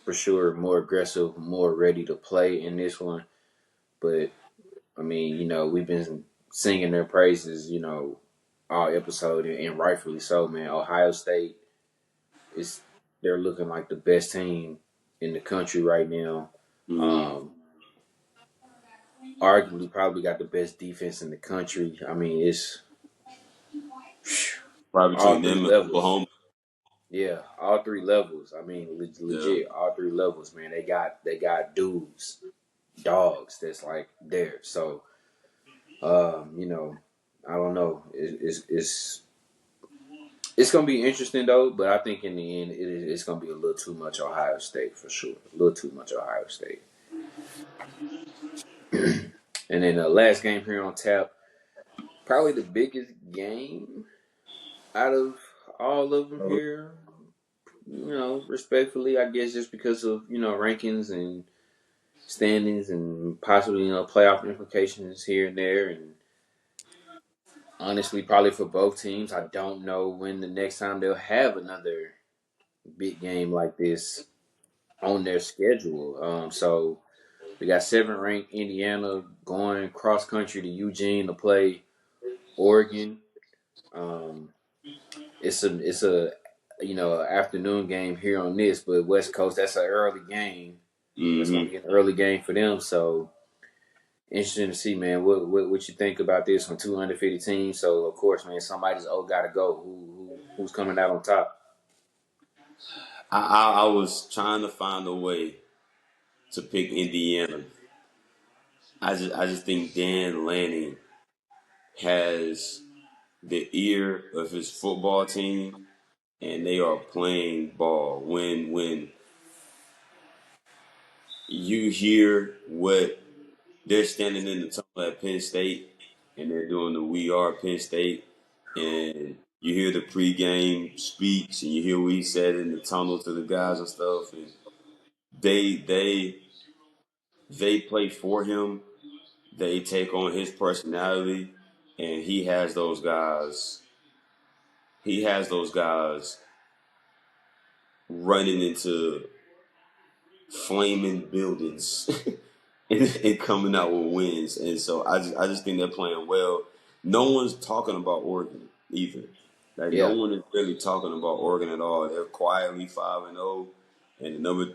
for sure more aggressive, more ready to play in this one. But I mean, we've been singing their praises, all episode, and rightfully so, man. Ohio State is they're looking like the best team in the country right now. Hmm. Um, Arguably, probably got the best defense in the country. I mean, it's Probably all between three them and levels. Oklahoma. Yeah, all three levels. I mean, Yeah. legit, all three levels, man. They got dudes, dogs that's like there. So, I don't know. It's gonna be interesting though, but I think in the end, it's gonna be a little too much Ohio State for sure. A little too much Ohio State. And then the last game here on tap, probably the biggest game out of all of them here. Respectfully, I guess just because of rankings and standings and possibly playoff implications here and there. And honestly, probably for both teams, I don't know when the next time they'll have another big game like this on their schedule. So we got 7th ranked Indiana going cross country to Eugene to play Oregon. Um, it's a afternoon game here on this, but West Coast that's an early game. That's gonna Hmm. be an early game for them. So interesting to see, man. What you think about this from 250 teams? So of course, man, somebody's got to go. Who's coming out on top? I was trying to find a way to pick Indiana. I just think Dan Lanning has the ear of his football team, and they are playing ball. When you hear what they're standing in the tunnel at Penn State, and they're doing the "We Are Penn State," and you hear the pregame speech and you hear what he said in the tunnel to the guys and stuff, and they they they play for him. They take on his personality, and he has those guys. He has those guys running into flaming buildings and coming out with wins. And so I just think they're playing well. No one's talking about Oregon either. Like no Yeah, one is really talking about Oregon at all. They're quietly 5-0 and the number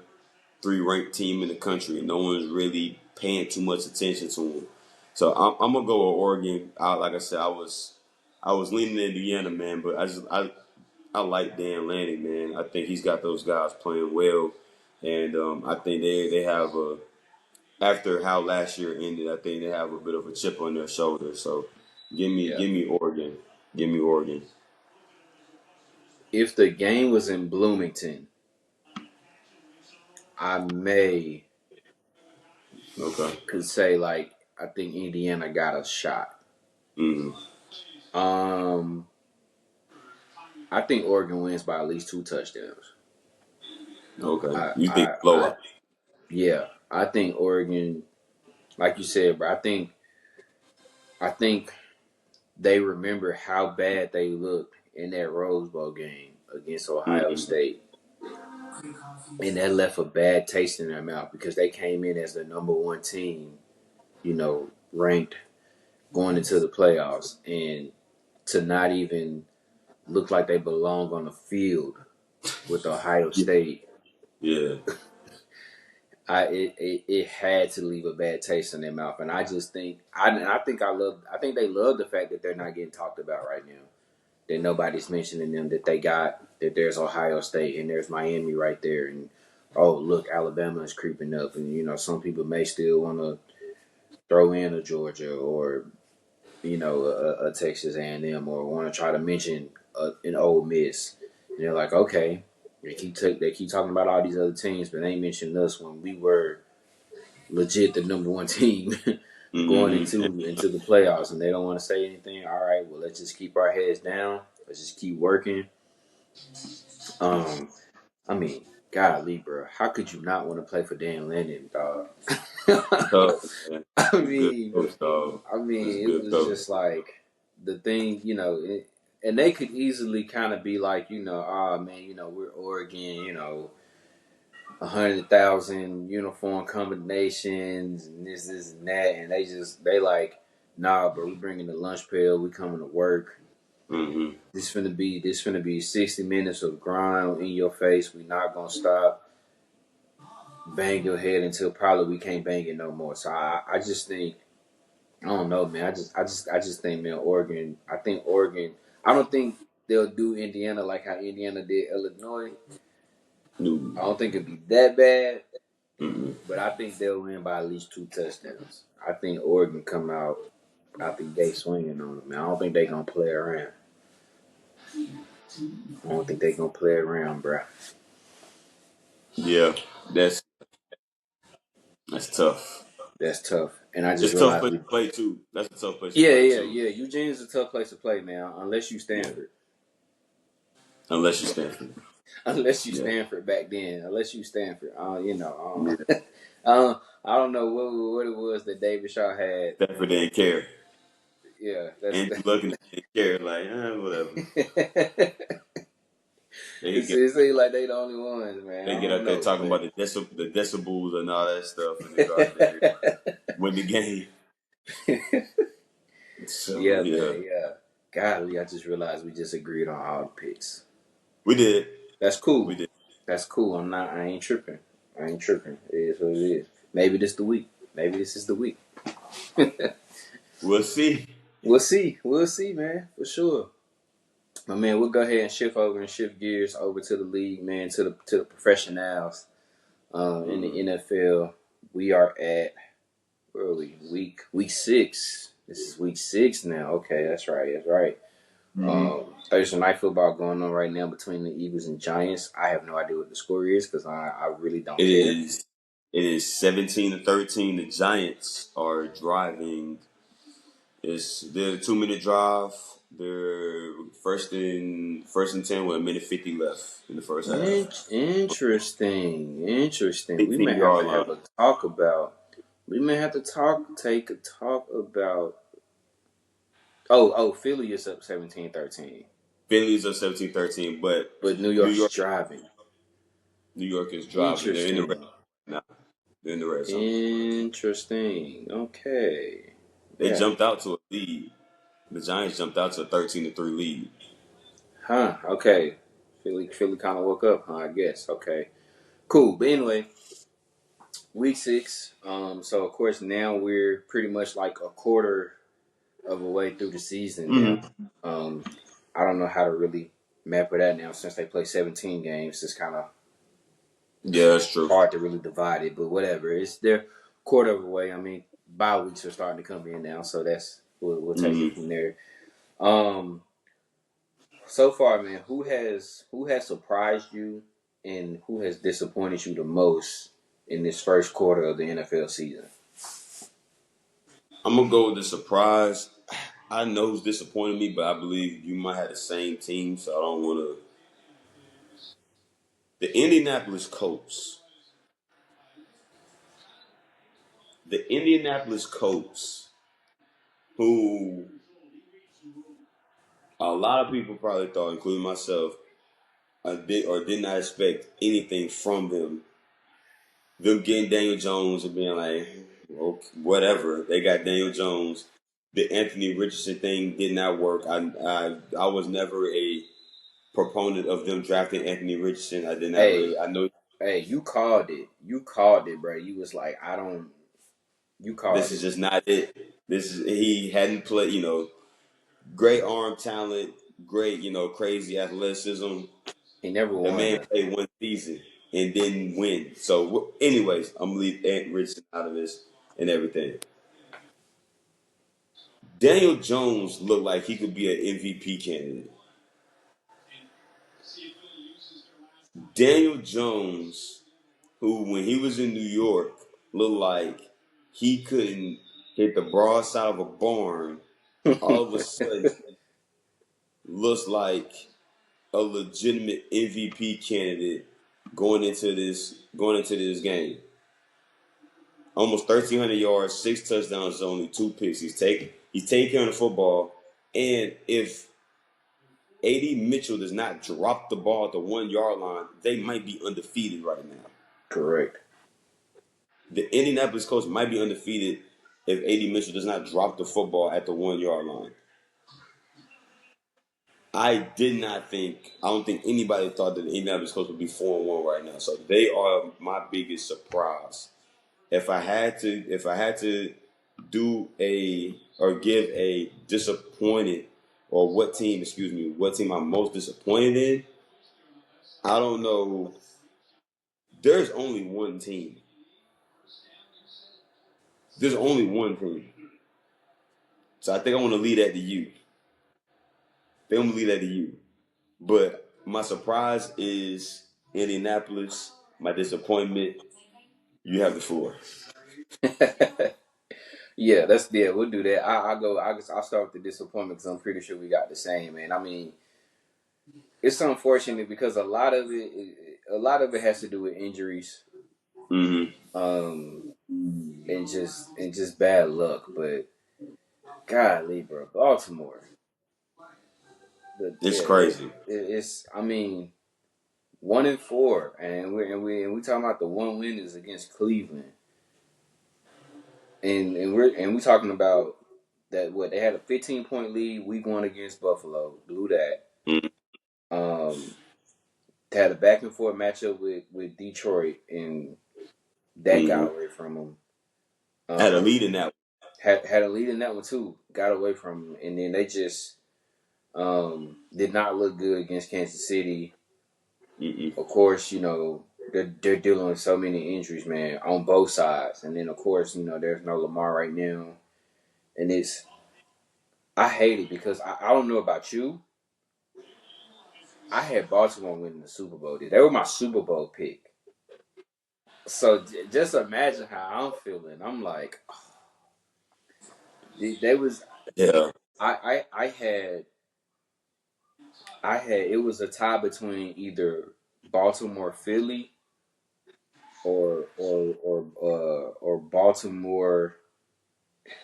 3 ranked team in the country. And no one's really paying too much attention to them. So I'm gonna go with Oregon. Like I said, I was leaning Indiana, man, but I like Dan Lanning, man. I think he's got those guys playing well, and I think they have a after how last year ended. I think they have a bit of a chip on their shoulder. So yeah. give me Oregon, give me Oregon. If the game was in Bloomington, I may Okay. could say like I think Indiana got a shot. Hmm. Um, I think Oregon wins by at least 2 touchdowns. Okay. I, You think I, I, blowout? yeah, I think Oregon, like you said, bro. I think they remember how bad they looked in that Rose Bowl game against Ohio Hmm. State, and that left a bad taste in their mouth because they came in as the number one team, ranked going into the playoffs, and to not even look like they belong on the field with Ohio State. Yeah. It had to leave a bad taste in their mouth, and I just think I think they love the fact that they're not getting talked about right now. That nobody's mentioning them. That there's Ohio State and there's Miami right there, and oh look, Alabama is creeping up, and some people may still want to throw in a Georgia or a Texas A&M or want to try to mention an Ole Miss. And they're like, okay, they keep talking about all these other teams, but they ain't mentioning us when we were legit the number one team going Hmm. into the playoffs, and they don't want to say anything. All right, well let's just keep our heads down. Let's just keep working. Um, I mean, golly, bro, how could you not want to play for Dan Lanning, dog? Tough, man. I It's a good mean, coach, dog. It's a it good was coach. just like the thing, and they could easily kind of be like, oh man, we're Oregon, 100,000 uniform combinations and this, and that, and they like, nah, bro, we bringing the lunch pail, we coming to work. Hmm. This finna be 60 minutes of grind in your face. We not gonna stop. Bang your head until probably we can't bang it no more. So I just think I don't know, man. I just think, man, Oregon. I think Oregon. I don't think they'll do Indiana like how Indiana did Illinois. No. I don't think it'd be that bad, Mm-mm. but I think they'll win by at least 2 touchdowns. I think Oregon come out the gate swinging on them. Man, I don't think they gonna play around. I don't think they gonna play around, bro. Yeah, that's that's tough. That's tough. And I just It's a tough realized place to play too. That's a tough place to yeah, play yeah, too. yeah. Eugene's a tough place to play, man. Unless you Yeah, Stanford. unless you're Stanford. Unless you Yeah, Stanford back then. Unless you Stanford. yeah. I don't know what it was that David Shaw had. Stanford didn't care. Yeah, that's Andrew Luck didn't care. Like, whatever. it They get seems like they the only ones, man. I they get don't out there know, talking but about the decibels and all that stuff in the garden area. Win the game. So yeah, yeah, man, yeah. Golly, I just realized we just agreed on all the picks. we did. That's We cool. did. That's cool. I ain't tripping. I ain't tripping. It is what it is. Maybe this the week. Maybe this is the week. We'll see. We'll see. We'll see, man. For sure. But man, we'll go ahead and shift gears over to the league, man, to the professionals. In the Mm-hmm. NFL, we are at where are we? Week 6. This is week 6 now. Okay, that's right. That's right. Mm-hmm. Thursday night football going on right now between the Eagles and Giants. I have no idea what the score is because I really don't It care. is. It is 17-13. The Giants are driving. They're a 2-minute drive They're first and 10 with a minute 50 left in the first half. Interesting. We may 18 have to yard have line. a talk about. We may have to take a talk about. Philly is up 17-13, Phillies are 17-13, but but New New York's York driving. New York is driving. They're in the red Interesting. now. They're in the red zone. Interesting. Okay. They Yeah. jumped out to a lead. The Giants jumped out to a 13-3 lead. Huh. Okay. Philly kind of woke up, huh? I guess. Okay. Cool. But anyway, week 6. So of course now we're pretty much like a quarter of a way through the season now. Mm-hmm. Um, I don't know how to really map it out now since they play 17 games. It's kind of Yeah, that's true. hard to really divide it, but whatever. It's their quarter of a way. I mean, bye weeks are starting to come in now, so we'll take it Mm-hmm. from there. Um, so far, man, who has surprised you and who has disappointed you the most in this first quarter of the NFL season? I'm gonna go with the surprise. I know who's disappointed me, but I believe you might have the same team, so I don't want to. The Indianapolis Colts. The Indianapolis Colts, who a lot of people probably thought, including myself, did not expect anything from them. Them getting Daniel Jones and being like, okay, whatever. They got Daniel Jones. The Anthony Richardson thing did not work. I was never a proponent of them drafting Anthony Richardson. I did not really. Hey, I know hey, you called it. You called it, bro. You was like, I don't. You this called is it. just not it. He hadn't played. Great arm talent, great crazy athleticism. He never The won man nothing. played one season and didn't win. So, anyways, I'm gonna leave Ant Richardson out of this and everything. Daniel Jones looked like he could be an MVP candidate. Daniel Jones, who when he was in New York, looked like he couldn't hit the broadside of a barn, all of a sudden looks like a legitimate MVP candidate going into this game. Almost 1,300 yards, 6 touchdowns, only 2 picks. He's taking care of the football, and if AD Mitchell does not drop the ball at the 1 yard line, they might be undefeated right now. Correct. The Indianapolis Colts might be undefeated if AD Mitchell does not drop the football at the 1 yard line. I don't think anybody thought that the Indianapolis Colts would be 4-1 right now. So they are my biggest surprise. If I had to do a or give a disappointed or what team I'm most disappointed in, I don't know. There's only one team. There's only one team. So I think I want to leave that to you. I'm gonna leave that to you. But my surprise is Indianapolis. My disappointment, you have the floor. Yeah. We'll do that. I go. I'll start with the disappointment because I'm pretty sure we got the same, man. I mean, it's unfortunate because a lot of it has to do with injuries, Mm-hmm. um, and just bad luck. But golly, bro, Baltimore. It's crazy. It's. I mean, 1-4, and we talking about the one win is against Cleveland, and we talking about that. What they had a 15-point lead week 1 against Buffalo, blew that. Mm-hmm. Um, they had a back and forth matchup with Detroit, and that got Mm-hmm. away from them. I had a lead in that Had a lead in that one too, got away from them, and then they just did not look good against Kansas City. one. Mm-mm. Of course, they're dealing with so many injuries, man, on both sides, and then of course, there's no Lamar right now, and I hate it because I don't know about you. I had Baltimore winning the Super Bowl. They were my Super Bowl pick. So just imagine how I'm feeling. I'm like, they was Yeah. I had. it was a tie between either Baltimore, Philly, or Baltimore.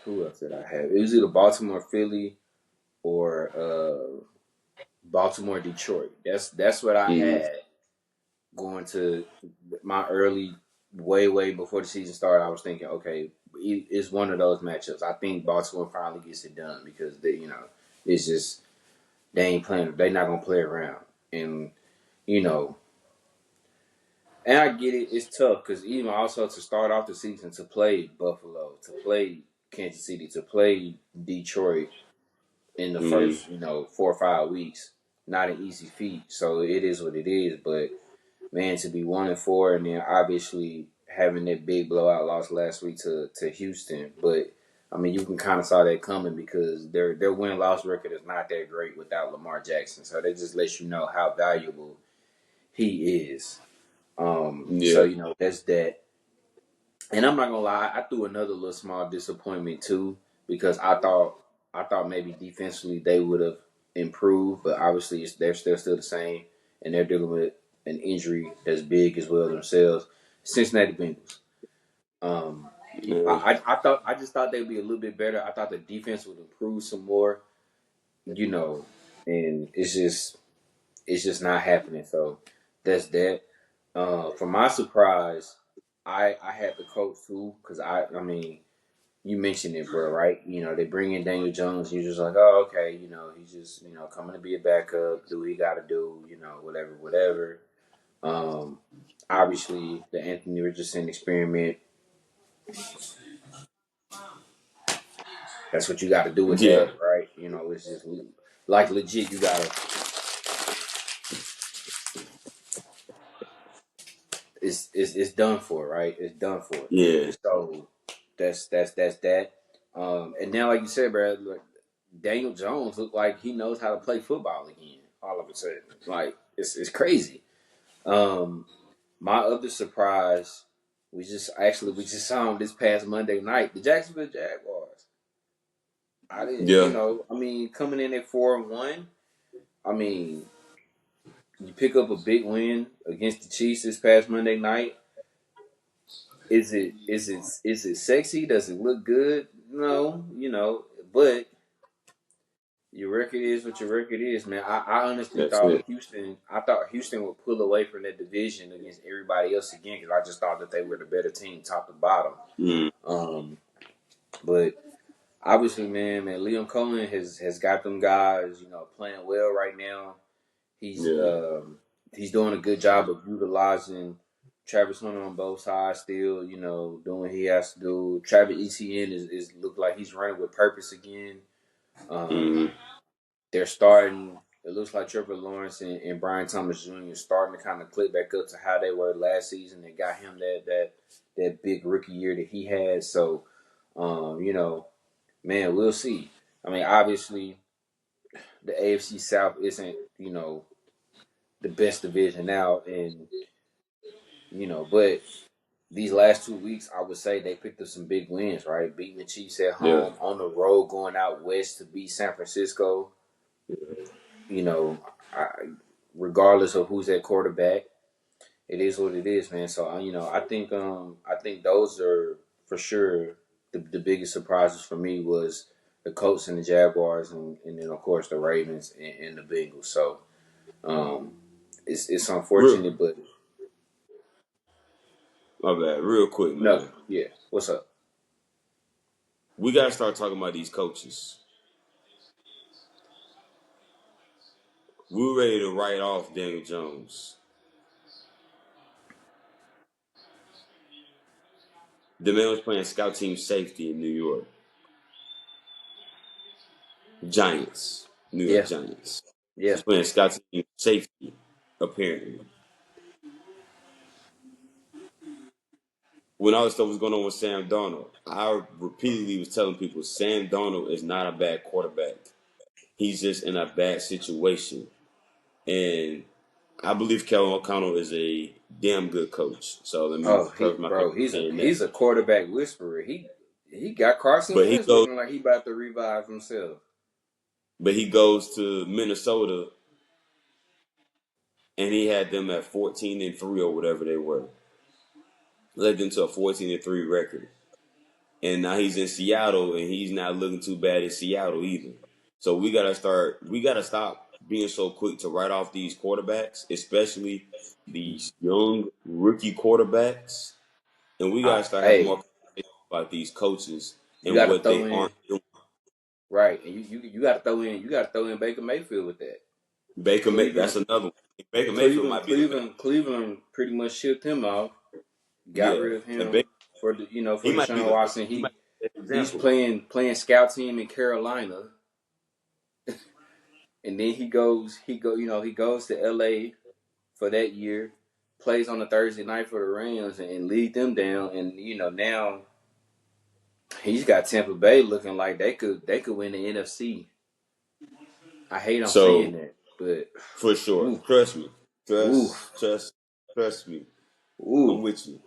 Who else did I have? It was either Baltimore, Philly, or Baltimore, Detroit. That's what I Mm-hmm. had going to my early, way before the season started. I was thinking, okay, it's one of those matchups. I think Baltimore finally gets it done because it's just they ain't playing. They not gonna play around, and you know, and I get it. It's tough because even also to start off the season to play Buffalo, to play Kansas City, to play Detroit in the Mm-hmm. first 4 or 5 weeks, not an easy feat. So it is what it is. But man, to be 1-4 and then obviously having that big blowout loss last week to Houston, but I mean you can kind of saw that coming because their win loss record is not that great without Lamar Jackson. So that just lets you know how valuable he is. So Yeah. that's that. And I'm not gonna lie, I threw another little small disappointment too because I thought maybe defensively they would have improved, but obviously they're still the same, and they're dealing with an injury that's big as well themselves. Cincinnati Bengals. Um, Yeah. I just thought they'd be a little bit better. I thought the defense would improve some more, you know, and it's just not happening. So that's that. For my surprise, I had the coach too because I mean you mentioned it, bro, right? They bring in Daniel Jones. You're just like, oh, okay, he's just coming to be a backup, do what he got to do, whatever. Um, Obviously the Anthony Richardson experiment. That's what you got to do with Yeah. that, right? It's just like legit. You gotta. It's done for, right? It's done for. Yeah. So that's that. And now, like you said, bro, like Daniel Jones looked like he knows how to play football again. All of a sudden, like it's crazy. Um, my other surprise, we just saw him this past Monday night. The Jacksonville Jaguars. I didn't, Yeah. I mean, coming in at 4-1. I mean, you pick up a big win against the Chiefs this past Monday night. Is it sexy? Does it look good? No, but your record is what your record is, man. I honestly That's thought it. Houston would pull away from that division against everybody else again because I just thought that they were the better team, top to bottom. Mm. Um, but obviously, man, Liam Cohen has got them guys, playing well right now. He's Yeah. he's doing a good job of utilizing Travis Hunter on both sides still, doing what he has to do. Travis Etienne is look like he's running with purpose again. Um, Mm-hmm. they're starting. It looks like Trevor Lawrence and Brian Thomas Jr. starting to kind of click back up to how they were last season. They got him that big rookie year that he had. So, man, we'll see. I mean, obviously, the AFC South isn't the best division now, and but these last 2 weeks, I would say they picked up some big wins, right? Beating the Chiefs at Yeah. home, on the road, going out west to beat San Francisco. You know, I, Regardless of who's at quarterback, it is what it is, man. So I think those are for sure the biggest surprises for me was the Colts and the Jaguars, and then of course the Ravens and the Bengals. So um, it's Real, unfortunate, but my bad. Real quick, no, man. yeah. What's up? We gotta start talking about these coaches. We're ready to write off Daniel Jones. The man was playing scout team safety in New York. Giants. New York Yeah, Giants. yeah. He's playing scout team safety, apparently. When all this stuff was going on with Sam Darnold, I repeatedly was telling people Sam Darnold is not a bad quarterback. He's just in a bad situation. And I believe Kellen O'Connell is a damn good coach. So let me Oh, preface my comment he's a saying that. he's a quarterback whisperer. He got Carson But he Wentz goes looking like he about to revive himself. but he goes to Minnesota and he had them at 14-3 or whatever they were. Led them to a 14-3 record. And now he's in Seattle, and he's not looking too bad in Seattle either. So we gotta stop being so quick to write off these quarterbacks, especially these young rookie quarterbacks. And we gotta start having more Hey, conversations about these coaches you and got to what throw they in aren't doing. right, and you got to throw in Baker Mayfield with that. That's Cleveland, another one. Baker Mayfield Cleveland, might be the best. Cleveland, Cleveland pretty much shipped him off. Got Yeah, rid of and him Baker, for he for might be Deshaun the Watson. he might be the He's example. playing scout team in Carolina, and then he goes to L.A. for that year, plays on a Thursday night for the Rams and lead them down. And now he's got Tampa Bay looking like they could win the NFC. I hate I'm saying So that, but for sure, ooh, trust me, ooh, trust me. I'm ooh, with you.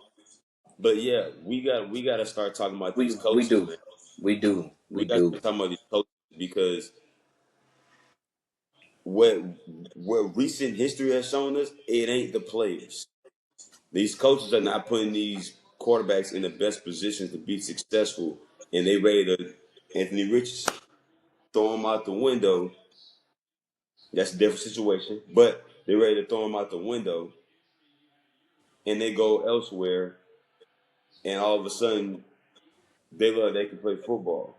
But yeah, we got to start talking about these we coaches, do, man. we do, we We got to do. start talking about these coaches because what what recent history has shown us, it ain't the players. These coaches are not putting these quarterbacks in the best positions to be successful, and they ready to Anthony Richardson throw him out the window. That's a different situation, but they're ready to throw him out the window, and they go elsewhere, and all of a sudden they look like they can play football.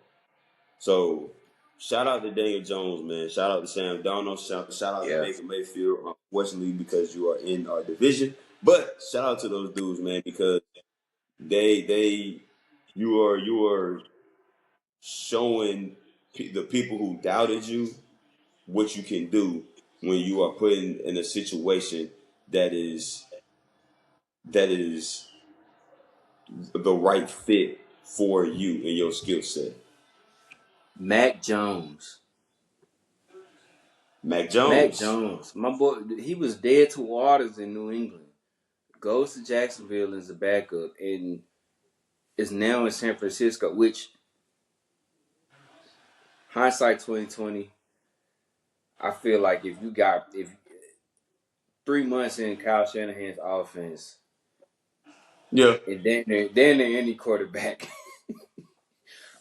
So shout out to Daniel Jones, man. Shout out to Sam Darnold. Shout out to Yeah, Baker Mayfield. Unfortunately, because you are in our division, but shout out to those dudes, man, because they you are showing the people who doubted you what you can do when you are put in a situation that is the right fit for you and your skill set. Mac Jones. Mac Mac Jones. Jones, my boy, he was dead to waters in New England. Goes to Jacksonville as a backup and is now in San Francisco. Which hindsight 2020, I feel like if 3 months in Kyle Shanahan's offense, Yeah, and then any quarterback,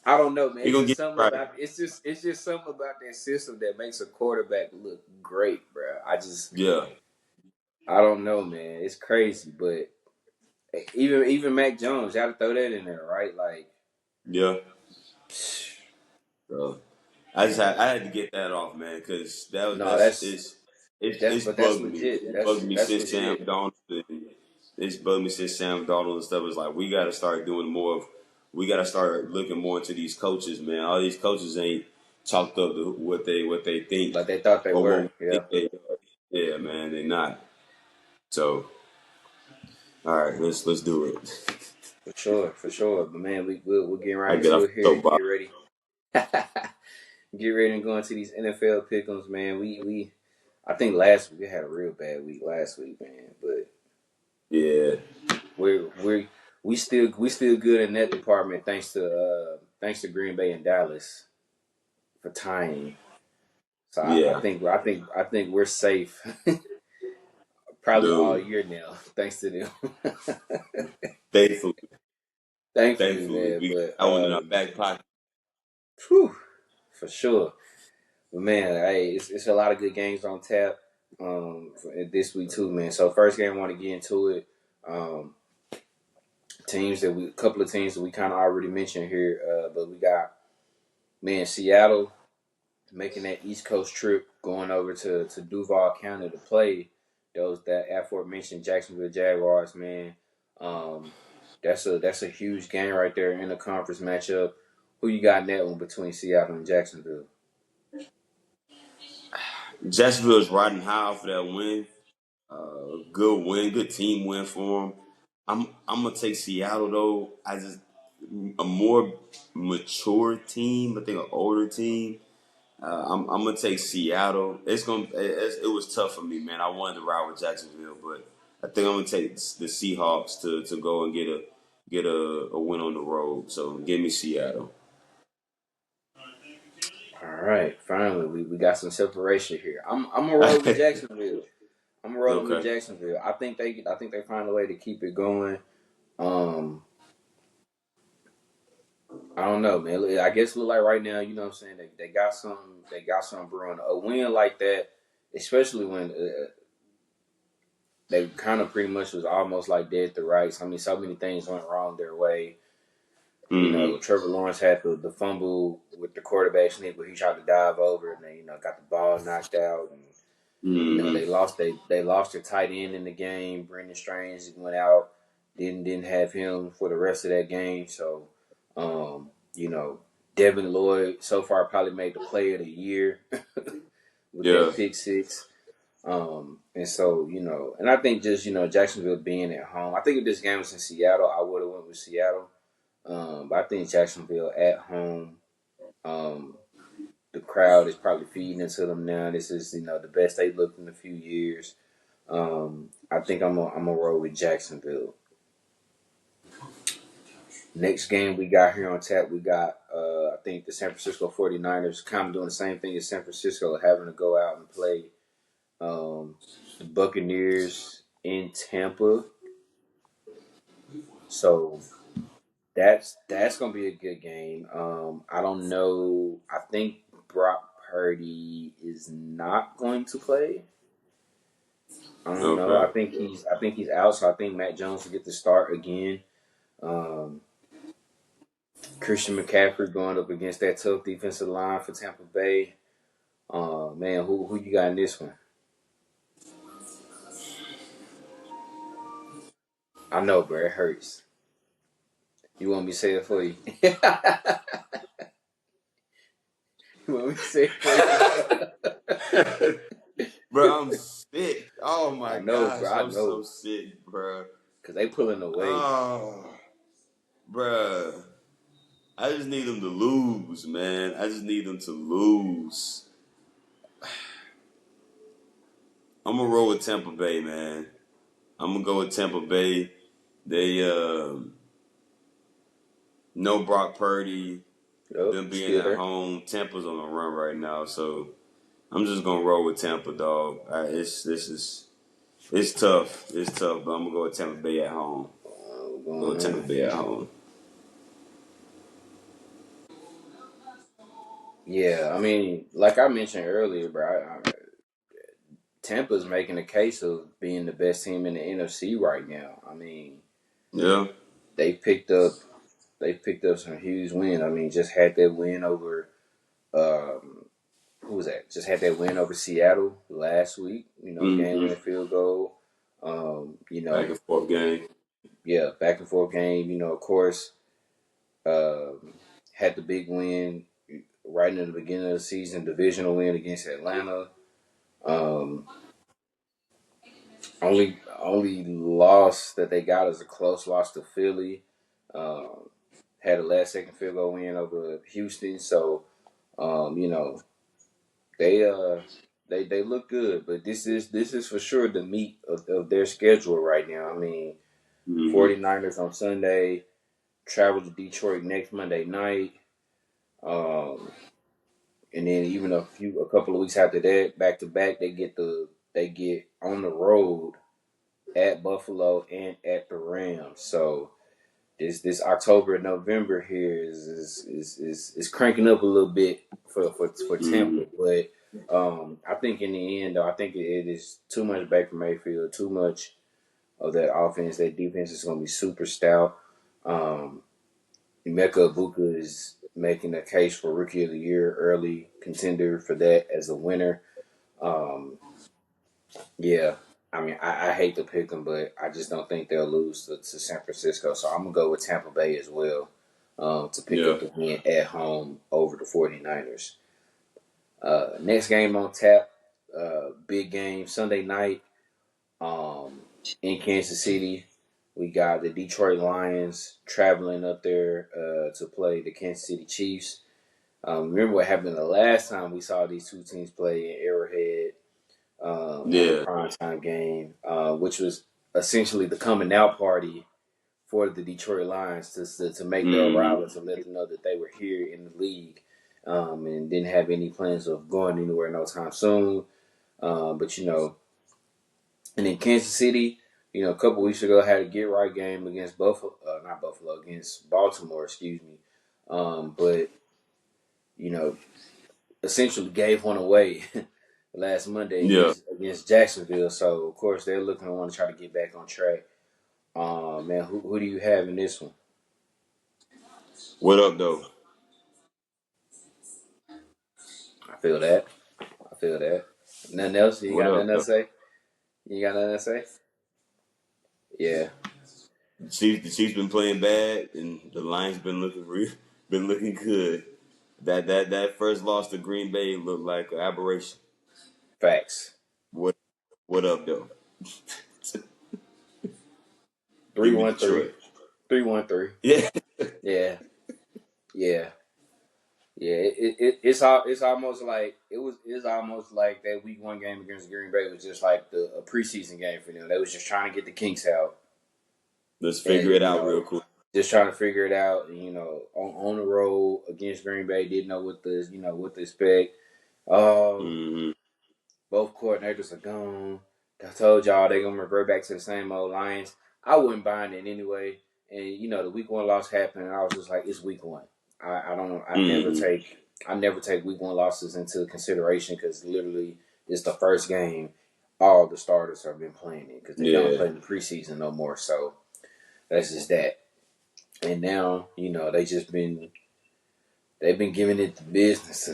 I don't know, man. he It's gonna just get something you right. about it's just something about that system that makes a quarterback look great, bro. Yeah, I don't know, man. It's crazy, but even Mac Jones, got to throw that in there, right? Like, yeah. So I man, had to get that off, man, because that was no, that's it's but that's bugged me. legit. It bugged me That's since Sam legit. Donald. It's bugged me since Sam Donald and stuff. It's like we got to start doing more of. We got to start looking more into these coaches, man. All these coaches ain't chalked up to what they think Like they thought they or what were. we Yeah, think they are. Yeah, man, they're not. So all right, let's do it. for sure, for sure. But man, we'll get I right get into off it here. the Get soapbox. ready. Get ready and go into these NFL pick'ems, man. We I think last week we had a real bad week last week, man. But Yeah, we still good in that department thanks to Green Bay and Dallas for tying. So yeah, I think we're safe probably all dude. year now, thanks to them. Thankfully, Thankfully, thankfully, man. we got But that one in our back pocket. whew, for sure. But man, hey, it's a lot of good games on tap this week too, man. So first game, I want to get into it. Um, a couple of teams that we kind of already mentioned here, but we got man Seattle making that East Coast trip, going over to Duval County to play that aforementioned Jacksonville Jaguars, man. Um, that's a huge game right there in the conference matchup. Who you got in that one between Seattle and Jacksonville? Jacksonville's riding high off of that win. Good win, good team win for them. I'm gonna take Seattle though. A more mature team. I think an older team. I'm gonna take Seattle. It was tough for me, man. I wanted to ride with Jacksonville, but I think I'm gonna take the Seahawks to go and get a win on the road. So give me Seattle. All right, finally we got some separation here. I'm gonna roll with Jacksonville. I'm rolling with Okay. Jacksonville. I think they find a way to keep it going. Um, I don't know, man. I guess look like right now, you know what I'm saying? They got something brewing. A win like that, especially when they kind of pretty much was almost like dead to rights. I mean, so many things went wrong their way. You know, Mm-hmm. Trevor Lawrence had the fumble with the quarterback sneak where he tried to dive over and they, got the ball knocked out. And, Mm-hmm. they lost their tight end in the game. Brendan Strange went out, didn't have him for the rest of that game. So, you know, Devin Lloyd so far probably made the play of the year with Yeah. that pick six. And so, and I think just, Jacksonville being at home. I think if this game was in Seattle, I would have went with Seattle. But I think Jacksonville at home, um, the crowd is probably feeding into them now. This is, the best they've looked in a few years. I think I'm gonna roll with Jacksonville. Next game we got here on tap, we got I think the San Francisco 49ers kind of doing the same thing as San Francisco, having to go out and play the Buccaneers in Tampa. So that's gonna be a good game. I don't know. I think Brock Purdy is not going to play. I don't know. Okay. I think he's out. So I think Matt Jones will get the start again. Um, Christian McCaffrey going up against that tough defensive line for Tampa Bay. Man, who you got in this one? I know, bro. It hurts. You want me to say it for you? You want me to say it for you? Bro, I'm sick. Oh I my know, gosh, bro. I I'm so know. sick, bro. Cause they pulling away. Oh, bro. I just need them to lose, man. I just need them to lose. I'm gonna roll with Tampa Bay, man. I'm gonna go with Tampa Bay. They no Brock Purdy. Yup, Them being still at there. home, Tampa's on the run right now, so I'm just gonna roll with Tampa, dog. It's tough. It's tough, but I'm gonna go with Tampa Bay at home. Go with Tampa Uh-huh. Bay at home. Yeah, I mean, like I mentioned earlier, bro. Tampa's making a case of being the best team in the NFC right now. I mean, Yeah. they picked up they picked up some huge win. I mean, just had that win over um, who was that? Just had that win over Seattle last week. Game Mm-hmm. winning field goal. Back and forth game. Yeah, back and forth game. Of course, um, had the big win right in the beginning of the season, divisional win against Atlanta. Um, only loss that they got is a close loss to Philly. Um, had a last second field goal win over Houston. So um, you know they they look good, but this is for sure the meat of their schedule right now. I mean, Mm-hmm. 49ers on Sunday, travel to Detroit next Monday night. Um, and then even a couple of weeks after that, back to back, they get on the road at Buffalo and at the Rams. So this October and November here is cranking up a little bit for Mm-hmm. Tampa, but I think in the end though, I think it is too much Baker Mayfield, too much of that offense. That defense is going to be super stout. Um, Emeka Ibuka is making a case for Rookie of the Year, early contender for that as a winner. Um, yeah, I mean, I hate to pick them, but I just don't think they'll lose to San Francisco. So I'm going to go with Tampa Bay as well to pick Yeah. up the win at home over the 49ers. Next game on tap, big game, Sunday night in Kansas City. We got the Detroit Lions traveling up there to play the Kansas City Chiefs. Remember what happened the last time we saw these two teams play in Arrowhead on a Yeah. primetime game, which was essentially the coming out party for the Detroit Lions to make their Mm-hmm. arrival, to let them know that they were here in the league and didn't have any plans of going anywhere no time soon. But And then Kansas City, a couple weeks ago had a get right game against Buffalo, not Buffalo, against Baltimore, excuse me. But you know, essentially gave one away last Monday Yeah. against Jacksonville. So of course they're looking to want to try to get back on track. Man, who do you have in this one? What up, though? I feel that. I feel that. Nothing else? You What got up, nothing else though? to say? You got nothing to say? Yeah. The Chiefs been playing bad, and the Lions been looking good. That first loss to Green Bay looked like an aberration. Facts. What what up, though? Three Give me one three. Detroit. 3-1-3. Yeah. Yeah. Yeah. Yeah. It's almost like it's almost like that week one game against Green Bay was just like a preseason game for them. They was just trying to get the kinks out. Let's figure it And out real quick. just trying to figure it out. On the road against Green Bay, didn't know what to expect. Um, Hmm. both coordinators are gone. I told y'all they're gonna revert back to the same old Lions. I wouldn't bind it anyway. And the week one loss happened, and I was just like, it's week one. I don't. Hmm. I never take week one losses into consideration because literally it's the first game. All the starters have been playing it because they don't Yeah. play in the preseason no more. So that's just that. And now they've been giving it the business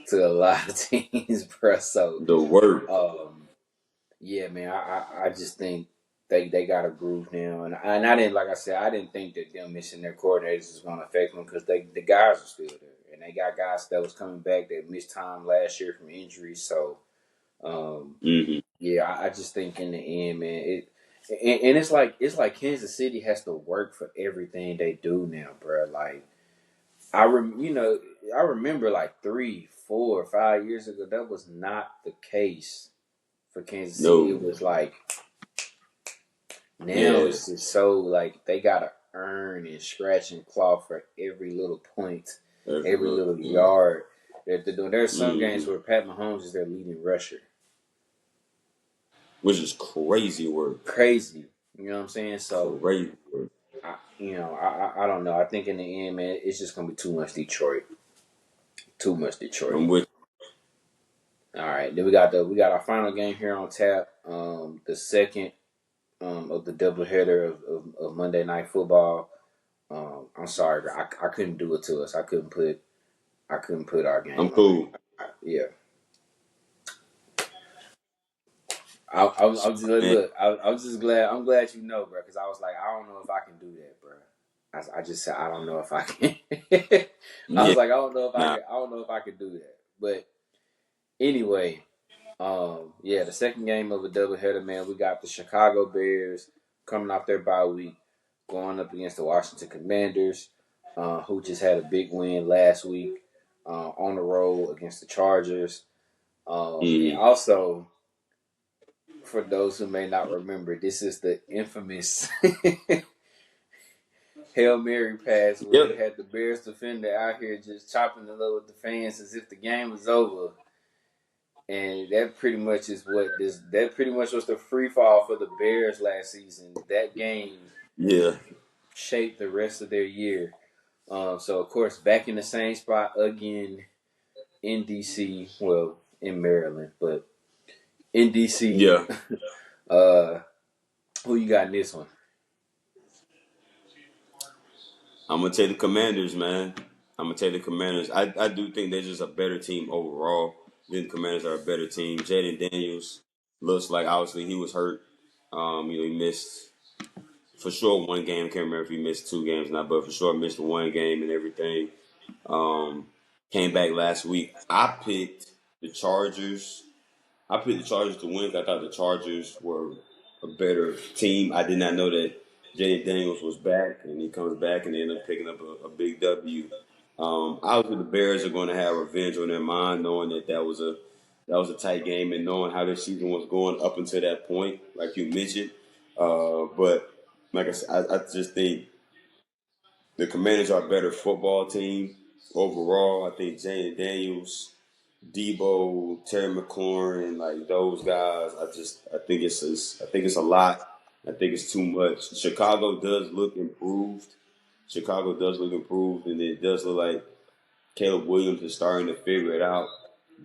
to a lot of teams, bro. So, The work. um, yeah, man, I just think they got a groove now, and I didn't like I said I didn't think that them missing their coordinators was going to affect them because the guys are still there, and they got guys that was coming back that missed time last year from injuries. So, um, Hmm. yeah, I just think in the end, man, and it's like Kansas City has to work for everything they do now, bro. Like I remember like 3, 4, 5 years ago that was not the case for Kansas City. It No. was like now Yeah. it's just so like they gotta earn and scratch and claw for every little point, Every every look. little yard that they're doing. There's some games Hmm. where Pat Mahomes is their leading rusher. Which is crazy work. Crazy, you know what I'm saying? So Crazy work. I don't know. I think in the end, man, it's just gonna be too much Detroit. Too much Detroit. I'm with. All right, then we got our final game here on tap. The second of the doubleheader of Monday Night Football. I'm sorry, I couldn't do it to us. I couldn't put our I'm game on it. cool. Yeah, I'm just Man. look. I'm just glad. I'm glad you know, bro. Because I was like, I don't know if I can do that, bro. I just said I don't know if I can. I was Yeah. like, I don't know if I Nah. can. I don't know if I can do that. But anyway, yeah, the second game of a doubleheader, man. We got the Chicago Bears coming off their bye week, going up against the Washington Commanders, who just had a big win last week on the road against the Chargers. And Hmm. also, for those who may not remember, this is the infamous Hail Mary pass where you Yep. had the Bears defender out here just chopping it up with the fans as if the game was over. And that pretty much is what this. That pretty much was the free fall for the Bears last season. That game Yeah. shaped the rest of their year. So of course, back in the same spot again in DC. Well, in Maryland, but in DC. Yeah. Uh, who you got in this one? I'm gonna take the Commanders, man. I'm gonna take the Commanders. I do think they're just a better team overall. I think the Commanders are a better team. Jaden Daniels looks like obviously he was hurt. He missed for sure one game. I can't remember if he missed 2 games or not, but for sure missed one game and everything. Um, Came back last week. I picked the Chargers to win. 'Cause I thought the Chargers were a better team. I did not know that Jaden Daniels was back, and he comes back and they end up picking up a big W. Obviously, the Bears are going to have revenge on their mind, knowing that was a tight game, and knowing how their season was going up until that point, like you mentioned. But like I said, I just think the Commanders are a better football team overall. I think Jaden Daniels. Debo, Terry McLaurin, like those guys. I think it's a lot. I think it's too much. Chicago does look improved, and it does look like Caleb Williams is starting to figure it out.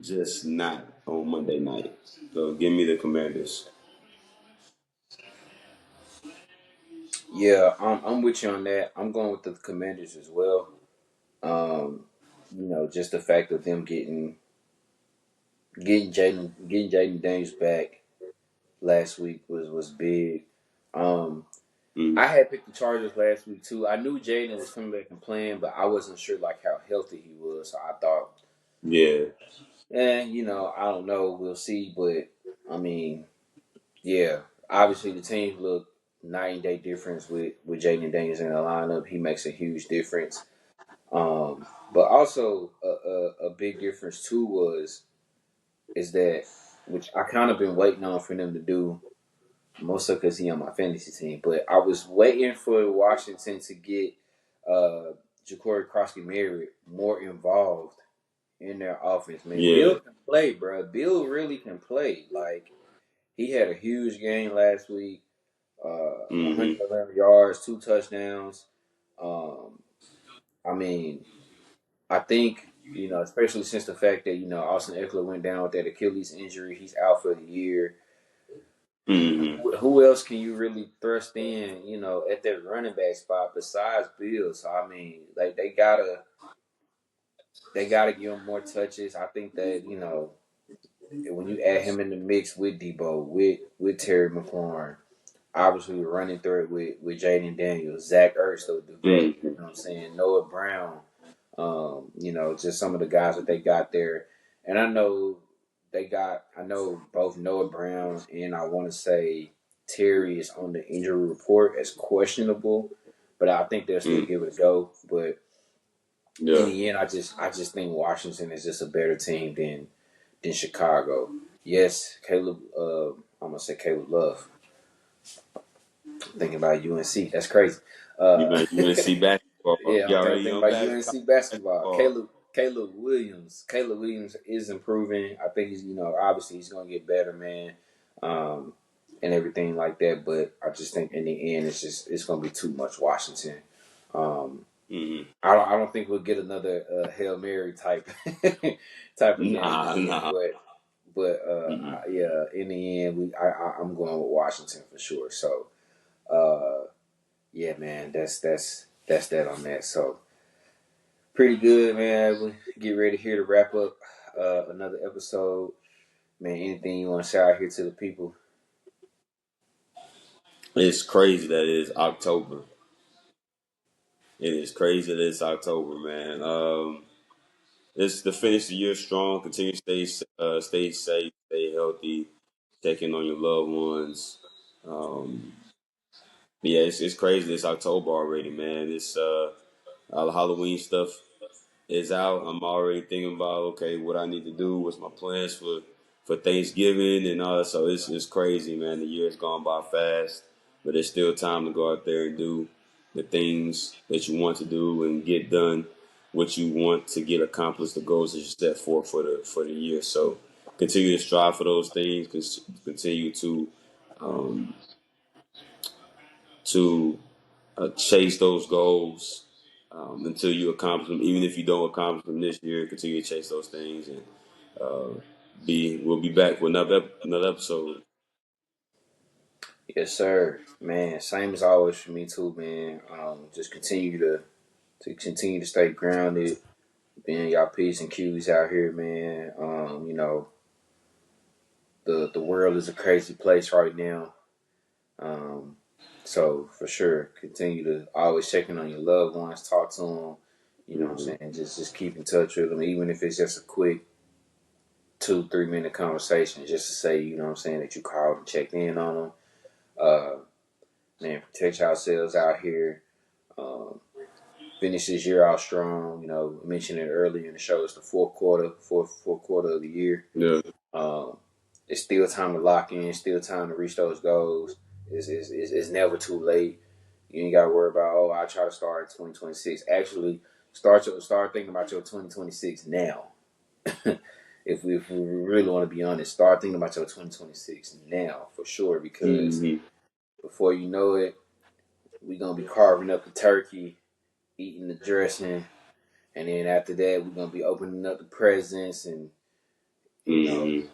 Just not on Monday night. So give me the Commanders. Yeah, I'm with you on that. I'm going with the Commanders as well. Um, just the fact of them getting Jaden Daniels back last week was big. Um, Mm, I had picked the Chargers last week too. I knew Jaden was coming back and playing, but I wasn't sure like how healthy he was. So I thought, yeah. I don't know. We'll see. But I mean, yeah, obviously the team look night and day difference with Jaden Daniels in the lineup. He makes a huge difference. But also a big difference too is that which I kind of been waiting on for them to do, mostly because he on my fantasy team. But I was waiting for Washington to get Ja'Cory Krosky Merritt more involved in their offense. Man, Yeah. Bill can play, bro. Bill really can play. Like he had a huge game last week. 111 yards, 2 touchdowns. Um, I mean, I think especially since the fact that Austin Eckler went down with that Achilles injury, he's out for the year. Mm-hmm. Who else can you really thrust in, at that running back spot besides Bill? So I mean, like they gotta give him more touches. I think that when you add him in the mix with Debo, with Terry McLaurin, obviously we're running through it with Jaden Daniels, Zach Ertz, the vet. You Mm-hmm. know what I'm saying? Noah Brown. Just some of the guys that they got there, and I know both Noah Brown and I want to say Terry is on the injury report as questionable, but I think they'll still Mm. give it a go. But in Yeah. the end, I just think Washington is just a better team than Chicago. Yes, Caleb. I'm gonna say Caleb Love. Thinking about UNC. That's crazy. Uh, You want to see basketball? Yeah, You I'm already thinking on about UNC basketball. basketball? Caleb Williams. Caleb Williams is improving. I think he's obviously he's gonna get better, man, um, and everything like that. But I just think in the end, it's gonna be too much Washington. Um, Mm-hmm. I don't think we'll get another Hail Mary type type of game Nah, again. nah. Mm-mm. Yeah, in the end, I'm going with Washington for sure. So yeah, man, that's that on that. So. Pretty good, man. We get ready here to wrap up another episode. Man, anything you want to shout out here to the people? It's crazy that it is October. It is crazy that it's October, man. It's to finish the year strong. Continue to stay safe, stay healthy, checking on your loved ones. Um, yeah, it's crazy. It's October already, man. It's all the Halloween stuff is out. I'm already thinking about okay, what I need to do, what's my plans for Thanksgiving and all that. So it's crazy, man. The year's gone by fast, but there's still time to go out there and do the things that you want to do and get done what you want to get accomplished, the goals that you set forth for the year. So continue to strive for those things. Continue um, to chase those goals until you accomplish them. Even if you don't accomplish them this year, continue to chase those things, and uh, we'll be back with another episode. Yes, sir. Man, same as always for me too, man. Just continue to stay grounded, being y'all P's and Q's out here, man. The world is a crazy place right now. Um, so for sure, continue to always checking on your loved ones, talk to them. You know what I'm Hmm. saying? Just keep in touch with them, even if it's just a quick 2-3 minute conversation just to say, you know what I'm saying, that you called and checked in on them. Uh, Man, protect yourselves out here. Um, Finish this year out strong. I mentioned it earlier in the show. It's the fourth quarter of the year. Yeah, Um, it's still time to lock in. Still time to reach those goals. It's never too late. You ain't got to worry about I try to start in 2026. Actually, start thinking about your 2026 now. if we really want to be honest, start thinking about your 2026 now for sure, because Mm-hmm. before you know it, we gonna be carving up the turkey, eating the dressing, and then after that, we're gonna be opening up the presents, and you know, Mm-hmm.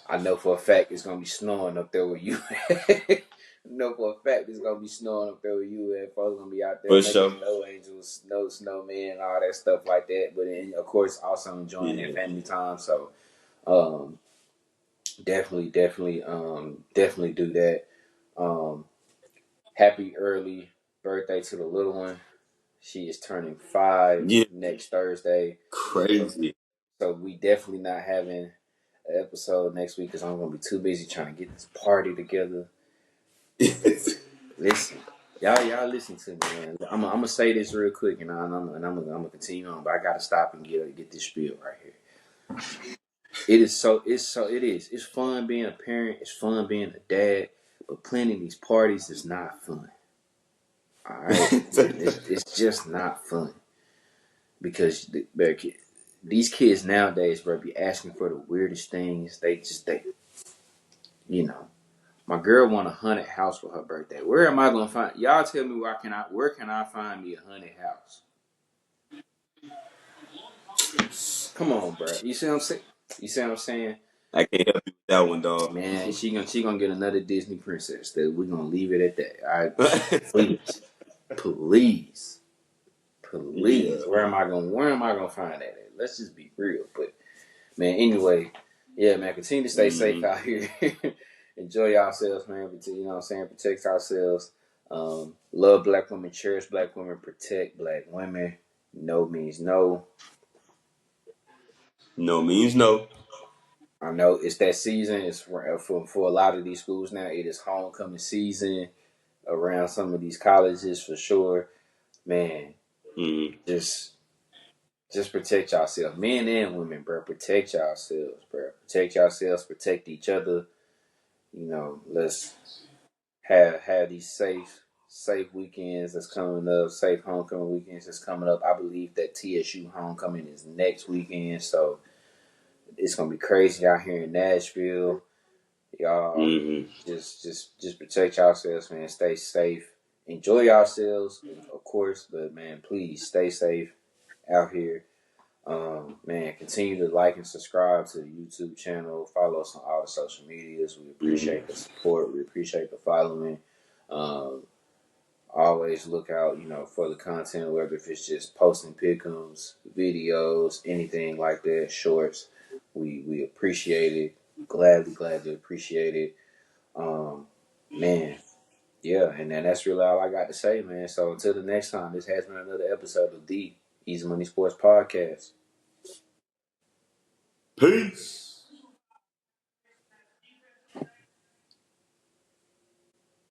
I know for a fact it's gonna be snowing up there with you. I know for a fact it's gonna be snowing up there with you, and folks gonna be out there For making sure. snow angels, snowmen, all that stuff like that. But then, of course, also enjoying that Yeah. family time. So, um, definitely do that. Um, happy early birthday to the little one. She is turning 5 Yeah. next Thursday. So, Crazy. so we definitely not having an episode next week because I'm gonna be too busy trying to get this party together. Listen, y'all listen to me, man. I'm gonna say this real quick, and I'm gonna continue on, but I gotta stop and get this spiel right here. It's fun being a parent. It's fun being a dad, but planning these parties is not fun. All right, it's just not fun because these kids nowadays, bro, be asking for the weirdest things. They you know. My girl want a haunted house for her birthday. Where am I gonna find? Y'all tell me where can I find me a haunted house? Come on, bro. You see what I'm saying? You see what I'm saying? I can't help you with that one, dog. Man, she gonna get another Disney princess. That we're gonna leave it at that. All right, please, please, Yeah. please. Where am I gonna find that at? Let's just be real. But man, anyway, yeah, man, continue to stay safe Mm-hmm. out here. Enjoy yourselves, man. You know what I'm saying? Protect ourselves. Love black women, cherish black women, protect black women. No means no. No means no. I know it's that season. It's for a lot of these schools now. It is homecoming season around some of these colleges for sure. Man, Mm-hmm. just protect yourself, men and women, bro. Protect yourselves, bro. Protect yourselves. Protect each other. You know, let's have these safe weekends that's coming up. Safe homecoming weekends that's coming up. I believe that TSU homecoming is next weekend, so it's gonna be crazy out here in Nashville. Y'all Mm-hmm. just protect yourselves, man. Stay safe. Enjoy yourselves, of course, but man, please stay safe out here. Man, continue to like and subscribe to the YouTube channel. Follow us on all the social medias. We Mm-hmm. appreciate the support. We appreciate the following. Um, always look out, for the content, whether if it's just posting pickums, videos, anything like that, shorts. We appreciate it. Glad to appreciate it. Um, man, yeah, and then that's really all I got to say, man. So until the next time, this has been another episode of the Easy Money Sports Podcast. Peace.